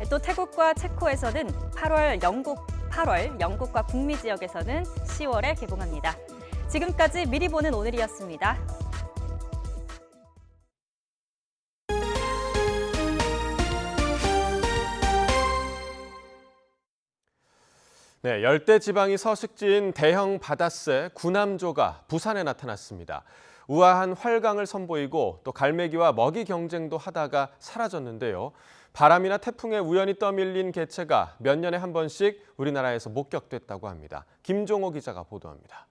Speaker 2: 또 태국과 체코에서는 8월 영국과 북미 지역에서는 10월에 개봉합니다. 지금까지 미리 보는 오늘이었습니다.
Speaker 1: 네, 열대 지방이 서식지인 대형 바다새 구남조가 부산에 나타났습니다. 우아한 활강을 선보이고 또 갈매기와 먹이 경쟁도 하다가 사라졌는데요. 바람이나 태풍에 우연히 떠밀린 개체가 몇 년에 한 번씩 우리나라에서 목격됐다고 합니다. 김종호 기자가 보도합니다.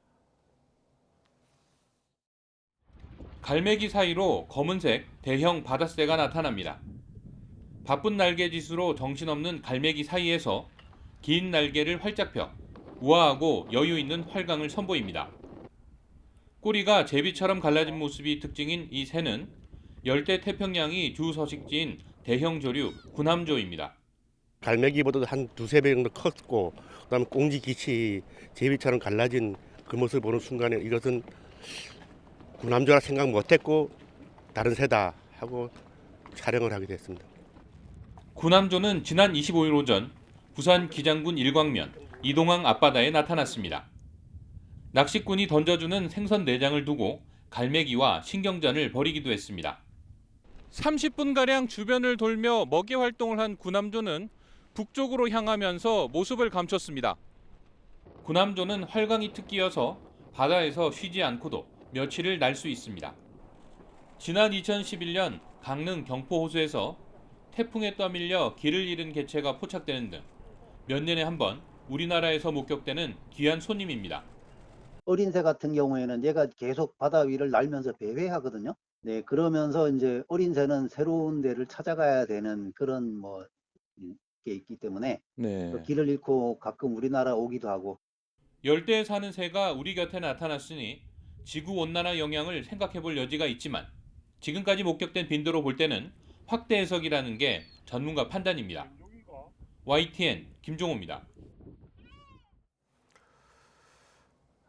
Speaker 9: 갈매기 사이로 검은색 대형 바다새가 나타납니다. 바쁜 날개짓으로 정신없는 갈매기 사이에서 긴 날개를 활짝 펴 우아하고 여유 있는 활강을 선보입니다. 꼬리가 제비처럼 갈라진 모습이 특징인 이 새는 열대 태평양이 주 서식지인 대형 조류 구남조입니다.
Speaker 12: 갈매기보다도 한 두세 배 정도 컸고 그다음에 꽁지 깃이 제비처럼 갈라진 그 모습을 보는 순간에 이것은 구남조라 생각 못했고 다른 새다 하고 촬영을 하게 됐습니다.
Speaker 9: 구남조는 지난 25일 오전 부산 기장군 일광면 이동항 앞바다에 나타났습니다. 낚시꾼이 던져주는 생선 내장을 두고 갈매기와 신경전을 벌이기도 했습니다. 30분가량 주변을 돌며 먹이 활동을 한 구남조는 북쪽으로 향하면서 모습을 감췄습니다. 구남조는 활강이 특기여서 바다에서 쉬지 않고도 며칠을 날 수 있습니다. 지난 2011년 강릉 경포호수에서 태풍에 떠밀려 길을 잃은 개체가 포착되는 등 몇 년에 한 번 우리나라에서 목격되는 귀한 손님입니다.
Speaker 14: 어린 새 같은 경우에는 얘가 계속 바다 위를 날면서 배회하거든요. 네, 그러면서 이제 어린 새는 새로운 데를 찾아가야 되는 그런 게 있기 때문에 길을 잃고 가끔 우리나라 오기도 하고.
Speaker 9: 열대에 사는 새가 우리 곁에 나타났으니 지구 온난화 영향을 생각해 볼 여지가 있지만 지금까지 목격된 빈도로 볼 때는 확대 해석이라는 게 전문가 판단입니다. YTN 김종호입니다.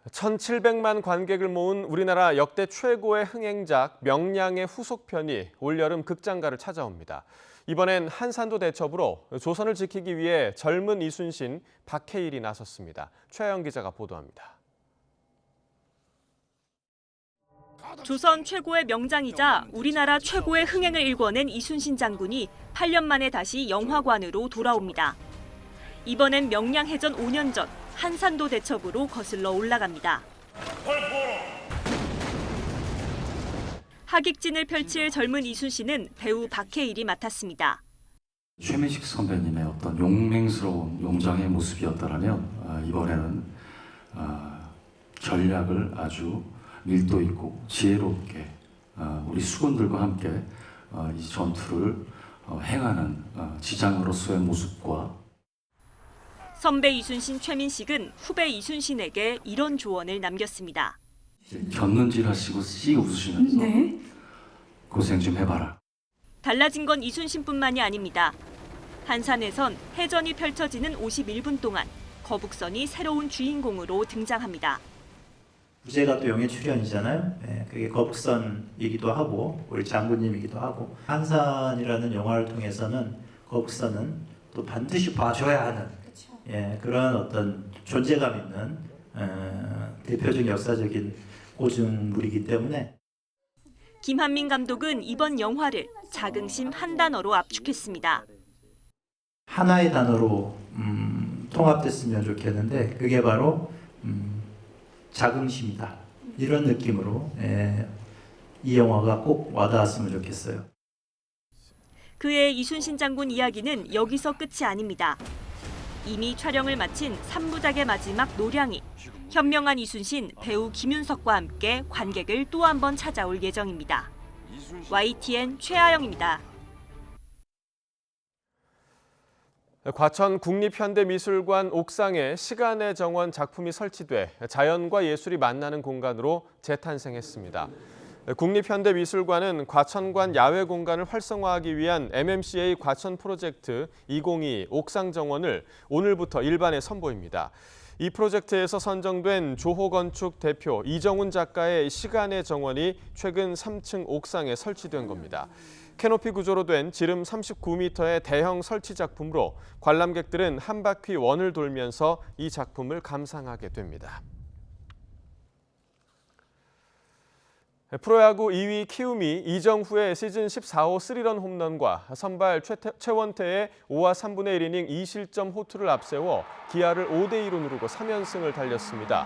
Speaker 1: 1,700만 관객을 모은 우리나라 역대 최고의 흥행작 명량의 후속편이 올여름 극장가를 찾아옵니다. 이번엔 한산도 대첩으로 조선을 지키기 위해 젊은 이순신 박해일이 나섰습니다. 최영 기자가 보도합니다.
Speaker 22: 조선 최고의 명장이자 우리나라 최고의 흥행을 일궈낸 이순신 장군이 8년 만에 다시 영화관으로 돌아옵니다. 이번엔 명량해전 5년 전 한산도 대첩으로 거슬러 올라갑니다. 하객진을 펼칠 젊은 이순신은 배우 박해일이 맡았습니다.
Speaker 15: 최민식 선배님의 어떤 용맹스러운 용장의 모습이었다면 이번에는 전략을 아주 밀도 있고 지혜롭게 우리 수군들과 함께 이 전투를 행하는 지장으로서의 모습과
Speaker 22: 선배 이순신 최민식은 후배 이순신에게 이런 조언을 남겼습니다.
Speaker 15: 곁눈질 하시고 씩 웃으시면서 고생 좀 해봐라.
Speaker 22: 달라진 건 이순신뿐만이 아닙니다. 한산에선 해전이 펼쳐지는 51분 동안 거북선이 새로운 주인공으로 등장합니다.
Speaker 16: 부제가 또 용의 출연이잖아요. 네, 그게 거북선이기도 하고 우리 장군님이기도 하고 한산이라는 영화를 통해서는 거북선은 또 반드시 봐줘야 하는 그런 어떤 존재감 있는 대표적 역사적인 고증물이기 때문에
Speaker 22: 김한민 감독은 이번 영화를 자긍심 한 단어로 압축했습니다.
Speaker 16: 하나의 단어로 통합됐으면 좋겠는데 그게 바로 자긍심이다. 이런 느낌으로 이 영화가 꼭 와닿았으면 좋겠어요.
Speaker 22: 그의 이순신 장군 이야기는 여기서 끝이 아닙니다. 이미 촬영을 마친 3부작의 마지막 노량이 현명한 이순신 배우 김윤석과 함께 관객을 또 한 번 찾아올 예정입니다. YTN 최아영입니다.
Speaker 1: 과천 국립현대미술관 옥상에 시간의 정원 작품이 설치돼 자연과 예술이 만나는 공간으로 재탄생했습니다. 국립현대미술관은 과천관 야외 공간을 활성화하기 위한 MMCA 과천 프로젝트 2022 옥상정원을 오늘부터 일반에 선보입니다. 이 프로젝트에서 선정된 조호건축 대표 이정훈 작가의 시간의 정원이 최근 3층 옥상에 설치된 겁니다. 캐노피 구조로 된 지름 39m의 대형 설치 작품으로 관람객들은 한 바퀴 원을 돌면서 이 작품을 감상하게 됩니다. 프로야구 2위 키움이 이정후의 시즌 14호 3런 홈런과 선발 최원태의 5와 3분의 1이닝 2실점 호투를 앞세워 기아를 5대2로 누르고 3연승을 달렸습니다.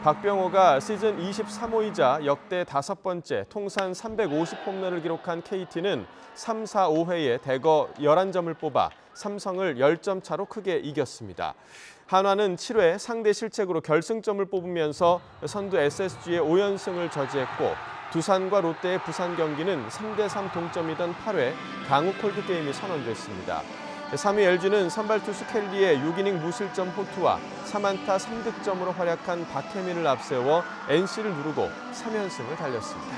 Speaker 1: 박병호가 시즌 23호이자 역대 5번째 통산 350홈런을 기록한 KT는 3, 4, 5회에 대거 11점을 뽑아 삼성을 10점 차로 크게 이겼습니다. 한화는 7회 상대 실책으로 결승점을 뽑으면서 선두 SSG의 5연승을 저지했고 두산과 롯데의 부산 경기는 3대3 동점이던 8회 강우 콜드게임이 선언됐습니다. 3위 LG는 선발 투수 켈리의 6이닝 무실점 호투와 3안타 3득점으로 활약한 박혜민을 앞세워 NC를 누르고 3연승을 달렸습니다.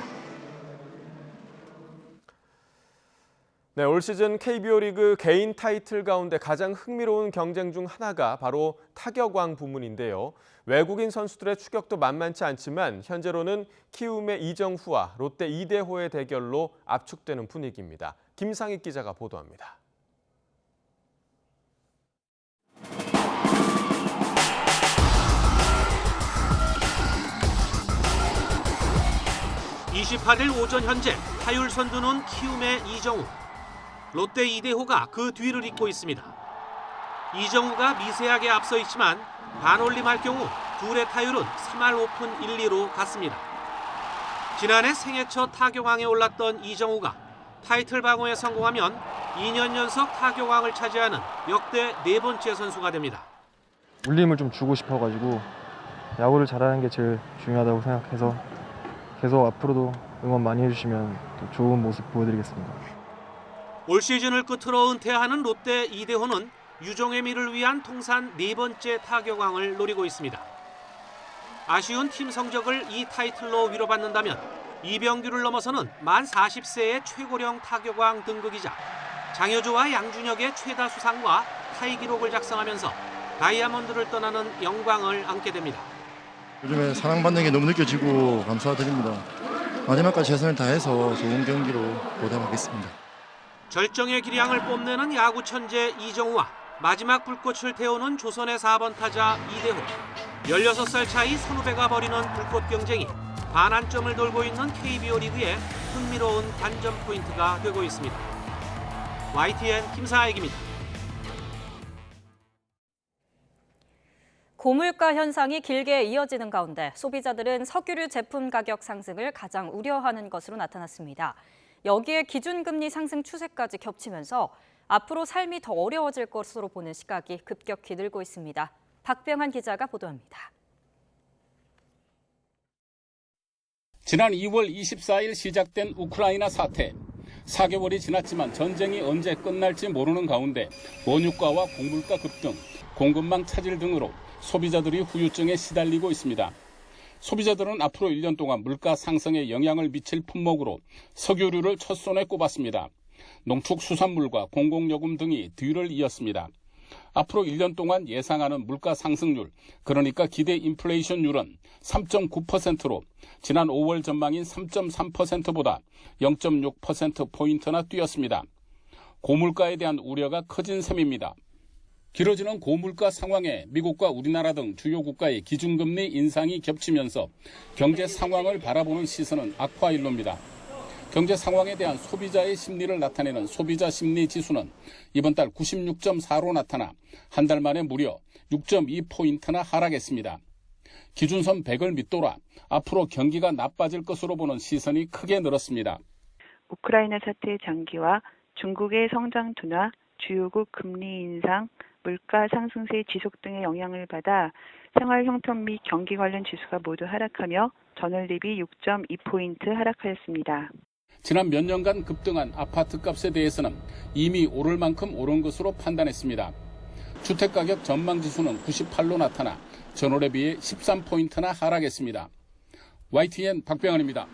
Speaker 1: 네, 올 시즌 KBO 리그 개인 타이틀 가운데 가장 흥미로운 경쟁 중 하나가 바로 타격왕 부문인데요. 외국인 선수들의 추격도 만만치 않지만 현재로는 키움의 이정후와 롯데 이대호의 대결로 압축되는 분위기입니다. 김상익 기자가 보도합니다.
Speaker 23: (28일) 오전 현재 타율 선두는 키움의 이정후, 롯데 이대호가 그 뒤를 잇고 있습니다. 이정후가 미세하게 앞서 있지만 반올림할 경우 둘의 타율은 3할 5푼 1리로 같습니다. 지난해 생애 첫 타격왕에 올랐던 이정후가 타이틀 방어에 성공하면 2년 연속 타격왕을 차지하는 역대 4번째 선수가 됩니다.
Speaker 24: 울림을 좀 주고 싶어가지고 야구를 잘하는 게 제일 중요하다고 생각해서 계속 앞으로도 응원 많이 해주시면 또 좋은 모습 보여드리겠습니다.
Speaker 23: 올 시즌을 끝으로 은퇴하는 롯데 이대호는 유종의미를 위한 통산 4번째 타격왕을 노리고 있습니다. 아쉬운 팀 성적을 이 타이틀로 위로받는다면 이병규를 넘어서는 만 40세의 최고령 타격왕 등극이자 장효조와 양준혁의 최다 수상과 타이 기록을 작성하면서 다이아몬드를 떠나는 영광을 안게 됩니다.
Speaker 25: 요즘에 사랑받는 게 너무 느껴지고 감사드립니다. 마지막까지 최선을 다해서 좋은 경기로 보답하겠습니다.
Speaker 23: 절정의 기량을 뽐내는 야구 천재 이정후와 마지막 불꽃을 태우는 조선의 4번 타자 이대호. 16살 차이 선후배가 벌이는 불꽃 경쟁이 반환점을 돌고 있는 KBO 리그의 흥미로운 관전 포인트가 되고 있습니다. YTN 김사익입니다.
Speaker 2: 고물가 현상이 길게 이어지는 가운데 소비자들은 석유류 제품 가격 상승을 가장 우려하는 것으로 나타났습니다. 여기에 기준금리 상승 추세까지 겹치면서 앞으로 삶이 더 어려워질 것으로 보는 시각이 급격히 늘고 있습니다. 박병한 기자가 보도합니다.
Speaker 3: 지난 2월 24일 시작된 우크라이나 사태. 4개월이 지났지만 전쟁이 언제 끝날지 모르는 가운데 원유가와 곡물가 급등, 공급망 차질 등으로 소비자들이 후유증에 시달리고 있습니다. 소비자들은 앞으로 1년 동안 물가 상승에 영향을 미칠 품목으로 석유류를 첫손에 꼽았습니다. 농축수산물과 공공요금 등이 뒤를 이었습니다. 앞으로 1년 동안 예상하는 물가 상승률, 그러니까 기대 인플레이션율은 3.9%로 지난 5월 전망인 3.3%보다 0.6%포인트나 뛰었습니다. 고물가에 대한 우려가 커진 셈입니다. 길어지는 고물가 상황에 미국과 우리나라 등 주요 국가의 기준금리 인상이 겹치면서 경제 상황을 바라보는 시선은 악화일로입니다. 경제 상황에 대한 소비자의 심리를 나타내는 소비자 심리 지수는 이번 달 96.4로 나타나 한 달 만에 무려 6.2포인트나 하락했습니다. 기준선 100을 밑돌아 앞으로 경기가 나빠질 것으로 보는 시선이 크게 늘었습니다.
Speaker 6: 우크라이나 사태의 장기화, 중국의 성장 둔화, 주요국 금리 인상, 물가 상승세의 지속 등의 영향을 받아 생활 형편 및 경기 관련 지수가 모두 하락하며 전월 대비 6.2포인트 하락하였습니다.
Speaker 3: 지난 몇 년간 급등한 아파트값에 대해서는 이미 오를 만큼 오른 것으로 판단했습니다. 주택가격 전망지수는 98로 나타나 전월에 비해 13포인트나 하락했습니다. YTN 박병환입니다.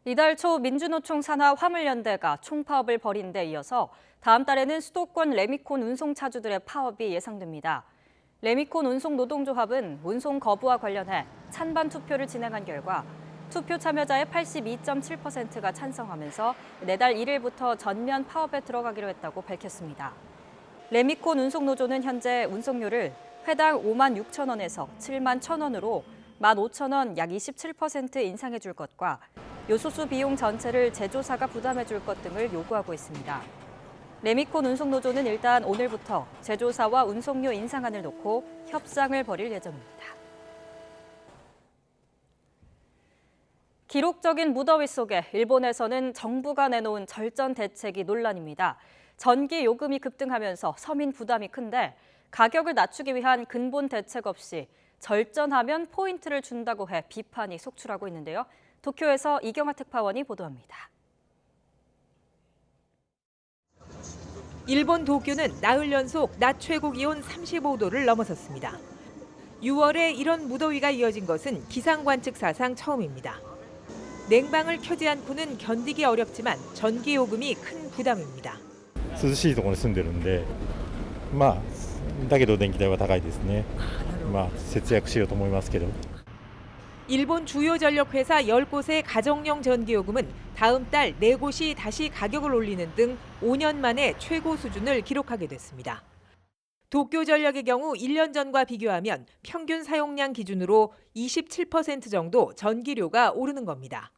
Speaker 2: 이달 초 민주노총 산하 화물연대가 총파업을 벌인 데 이어서 다음 달에는 수도권 레미콘 운송차주들의 파업이 예상됩니다. 레미콘 운송노동조합은 운송 거부와 관련해 찬반 투표를 진행한 결과 투표 참여자의 82.7%가 찬성하면서 내달 1일부터 전면 파업에 들어가기로 했다고 밝혔습니다. 레미콘 운송노조는 현재 운송료를 회당 5만 6천 원에서 7만 1천 원으로 15,000원 약 27% 인상해 줄 것과 요소수 비용 전체를 제조사가 부담해 줄 것 등을 요구하고 있습니다. 레미콘 운송노조는 일단 오늘부터 제조사와 운송료 인상안을 놓고 협상을 벌일 예정입니다. 기록적인 무더위 속에 일본에서는 정부가 내놓은 절전 대책이 논란입니다. 전기 요금이 급등하면서 서민 부담이 큰데 가격을 낮추기 위한 근본 대책 없이 절전하면 포인트를 준다고 해 비판이 속출하고 있는데요. 도쿄에서 이경아 특파원이 보도합니다.
Speaker 17: 일본 도쿄는 나흘 연속 낮 최고 기온 35도를 넘어섰습니다. 6월에 이런 무더위가 이어진 것은 기상관측 사상 처음입니다. 냉방을 켜지 않고는 견디기 어렵지만 전기 요금이 큰 부담입니다.
Speaker 18: 涼しいところに住んでるんで、だけど電気代は高いですね。節約しようと思いますけど。
Speaker 17: 일본 주요 전력회사 10곳의 가정용 전기요금은 다음 달 4곳이 다시 가격을 올리는 등 5년 만에 최고 수준을 기록하게 됐습니다. 도쿄전력의 경우 1년 전과 비교하면 평균 사용량 기준으로 27% 정도 전기료가 오르는 겁니다.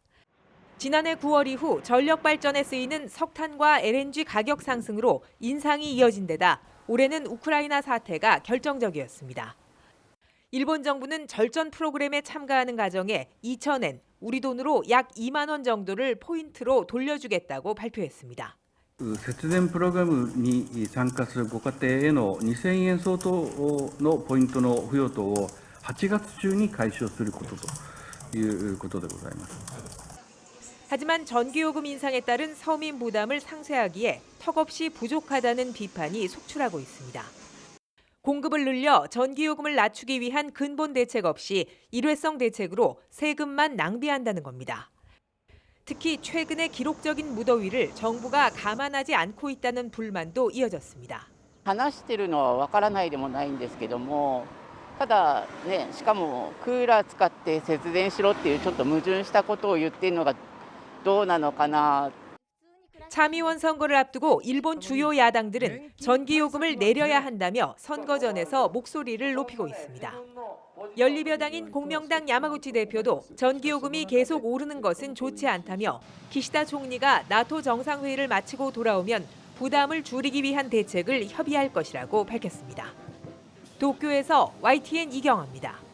Speaker 17: 지난해 9월 이후 전력 발전에 쓰이는 석탄과 LNG 가격 상승으로 인상이 이어진 데다 올해는 우크라이나 사태가 결정적이었습니다. 일본 정부는 절전 프로그램에 참가하는 가정에 2,000엔, 우리 돈으로 약 2만 원 정도를 포인트로 돌려주겠다고 발표했습니다.
Speaker 19: 節電プログラムに参加するご家庭への2000円相当のポイントの付与等を8月中に解消することということでございます。
Speaker 17: 하지만 전기요금 인상에 따른 서민 부담을 상쇄하기에 턱없이 부족하다는 비판이 속출하고 있습니다. 공급을 늘려 전기요금을 낮추기 위한 근본 대책 없이 일회성 대책으로 세금만 낭비한다는 겁니다. 특히 최근의 기록적인 무더위를 정부가 감안하지 않고 있다는 불만도 이어졌습니다.
Speaker 26: 話してるのはわからないでもないんですけども、ただね、しかもクーラー使って節電しろっていうちょっと矛盾したことを言っているのがどうなのかな.
Speaker 17: 참의원 선거를 앞두고 일본 주요 야당들은 전기요금을 내려야 한다며 선거전에서 목소리를 높이고 있습니다. 연립여당인 공명당 야마구치 대표도 전기요금이 계속 오르는 것은 좋지 않다며 기시다 총리가 나토 정상회의를 마치고 돌아오면 부담을 줄이기 위한 대책을 협의할 것이라고 밝혔습니다. 도쿄에서 YTN 이경아입니다.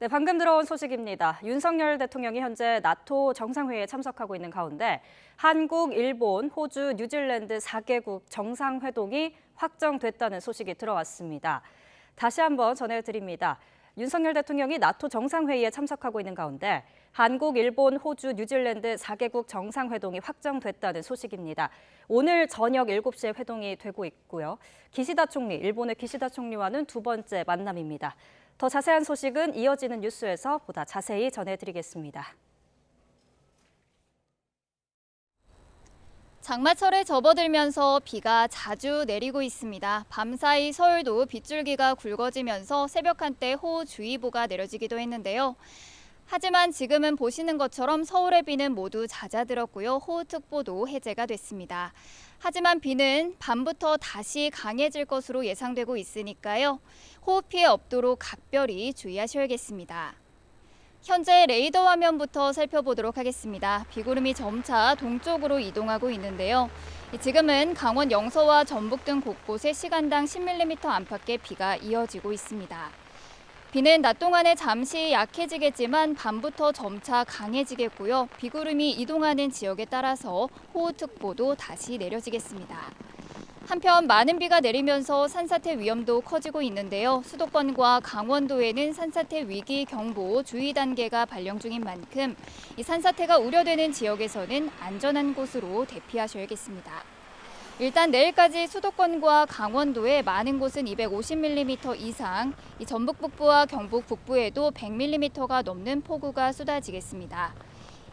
Speaker 2: 네, 방금 들어온 소식입니다. 윤석열 대통령이 현재 나토 정상회의에 참석하고 있는 가운데 한국, 일본, 호주, 뉴질랜드 4개국 정상회동이 확정됐다는 소식이 들어왔습니다. 다시 한번 전해드립니다. 윤석열 대통령이 나토 정상회의에 참석하고 있는 가운데 한국, 일본, 호주, 뉴질랜드 4개국 정상회동이 확정됐다는 소식입니다. 오늘 저녁 7시에 회동이 되고 있고요. 기시다 총리, 일본의 기시다 총리와는 두 번째 만남입니다. 더 자세한 소식은 이어지는 뉴스에서 보다 자세히 전해드리겠습니다.
Speaker 4: 장마철에 접어들면서 비가 자주 내리고 있습니다. 밤사이 서울도 빗줄기가 굵어지면서 새벽 한때 호우주의보가 내려지기도 했는데요. 하지만 지금은 보시는 것처럼 서울의 비는 모두 잦아들었고요. 호우특보도 해제가 됐습니다. 하지만 비는 밤부터 다시 강해질 것으로 예상되고 있으니까요. 호우 피해 없도록 각별히 주의하셔야겠습니다. 현재 레이더 화면부터 살펴보도록 하겠습니다. 비구름이 점차 동쪽으로 이동하고 있는데요. 지금은 강원 영서와 전북 등 곳곳에 시간당 10mm 안팎의 비가 이어지고 있습니다. 비는 낮 동안에 잠시 약해지겠지만 밤부터 점차 강해지겠고요. 비구름이 이동하는 지역에 따라서 호우특보도 다시 내려지겠습니다. 한편 많은 비가 내리면서 산사태 위험도 커지고 있는데요. 수도권과 강원도에는 산사태 위기 경보 주의 단계가 발령 중인 만큼 이 산사태가 우려되는 지역에서는 안전한 곳으로 대피하셔야겠습니다. 일단 내일까지 수도권과 강원도에 많은 곳은 250mm 이상, 이 전북 북부와 경북 북부에도 100mm가 넘는 폭우가 쏟아지겠습니다.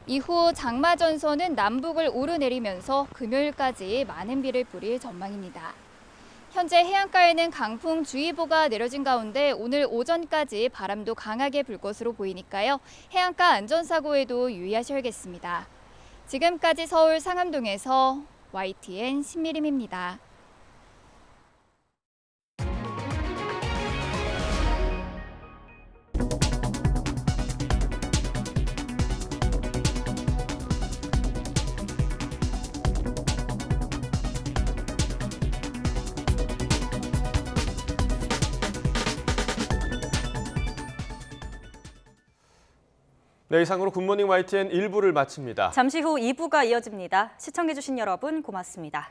Speaker 4: 이후 장마 전선은 남북을 오르내리면서 금요일까지 많은 비를 뿌릴 전망입니다. 현재 해안가에는 강풍주의보가 내려진 가운데 오늘 오전까지 바람도 강하게 불 것으로 보이니까요. 해안가 안전사고에도 유의하셔야겠습니다. 지금까지 서울 상암동에서 YTN 신미림입니다.
Speaker 1: 네, 이상으로 굿모닝 YTN 1부를 마칩니다.
Speaker 2: 잠시 후 2부가 이어집니다. 시청해주신 여러분 고맙습니다.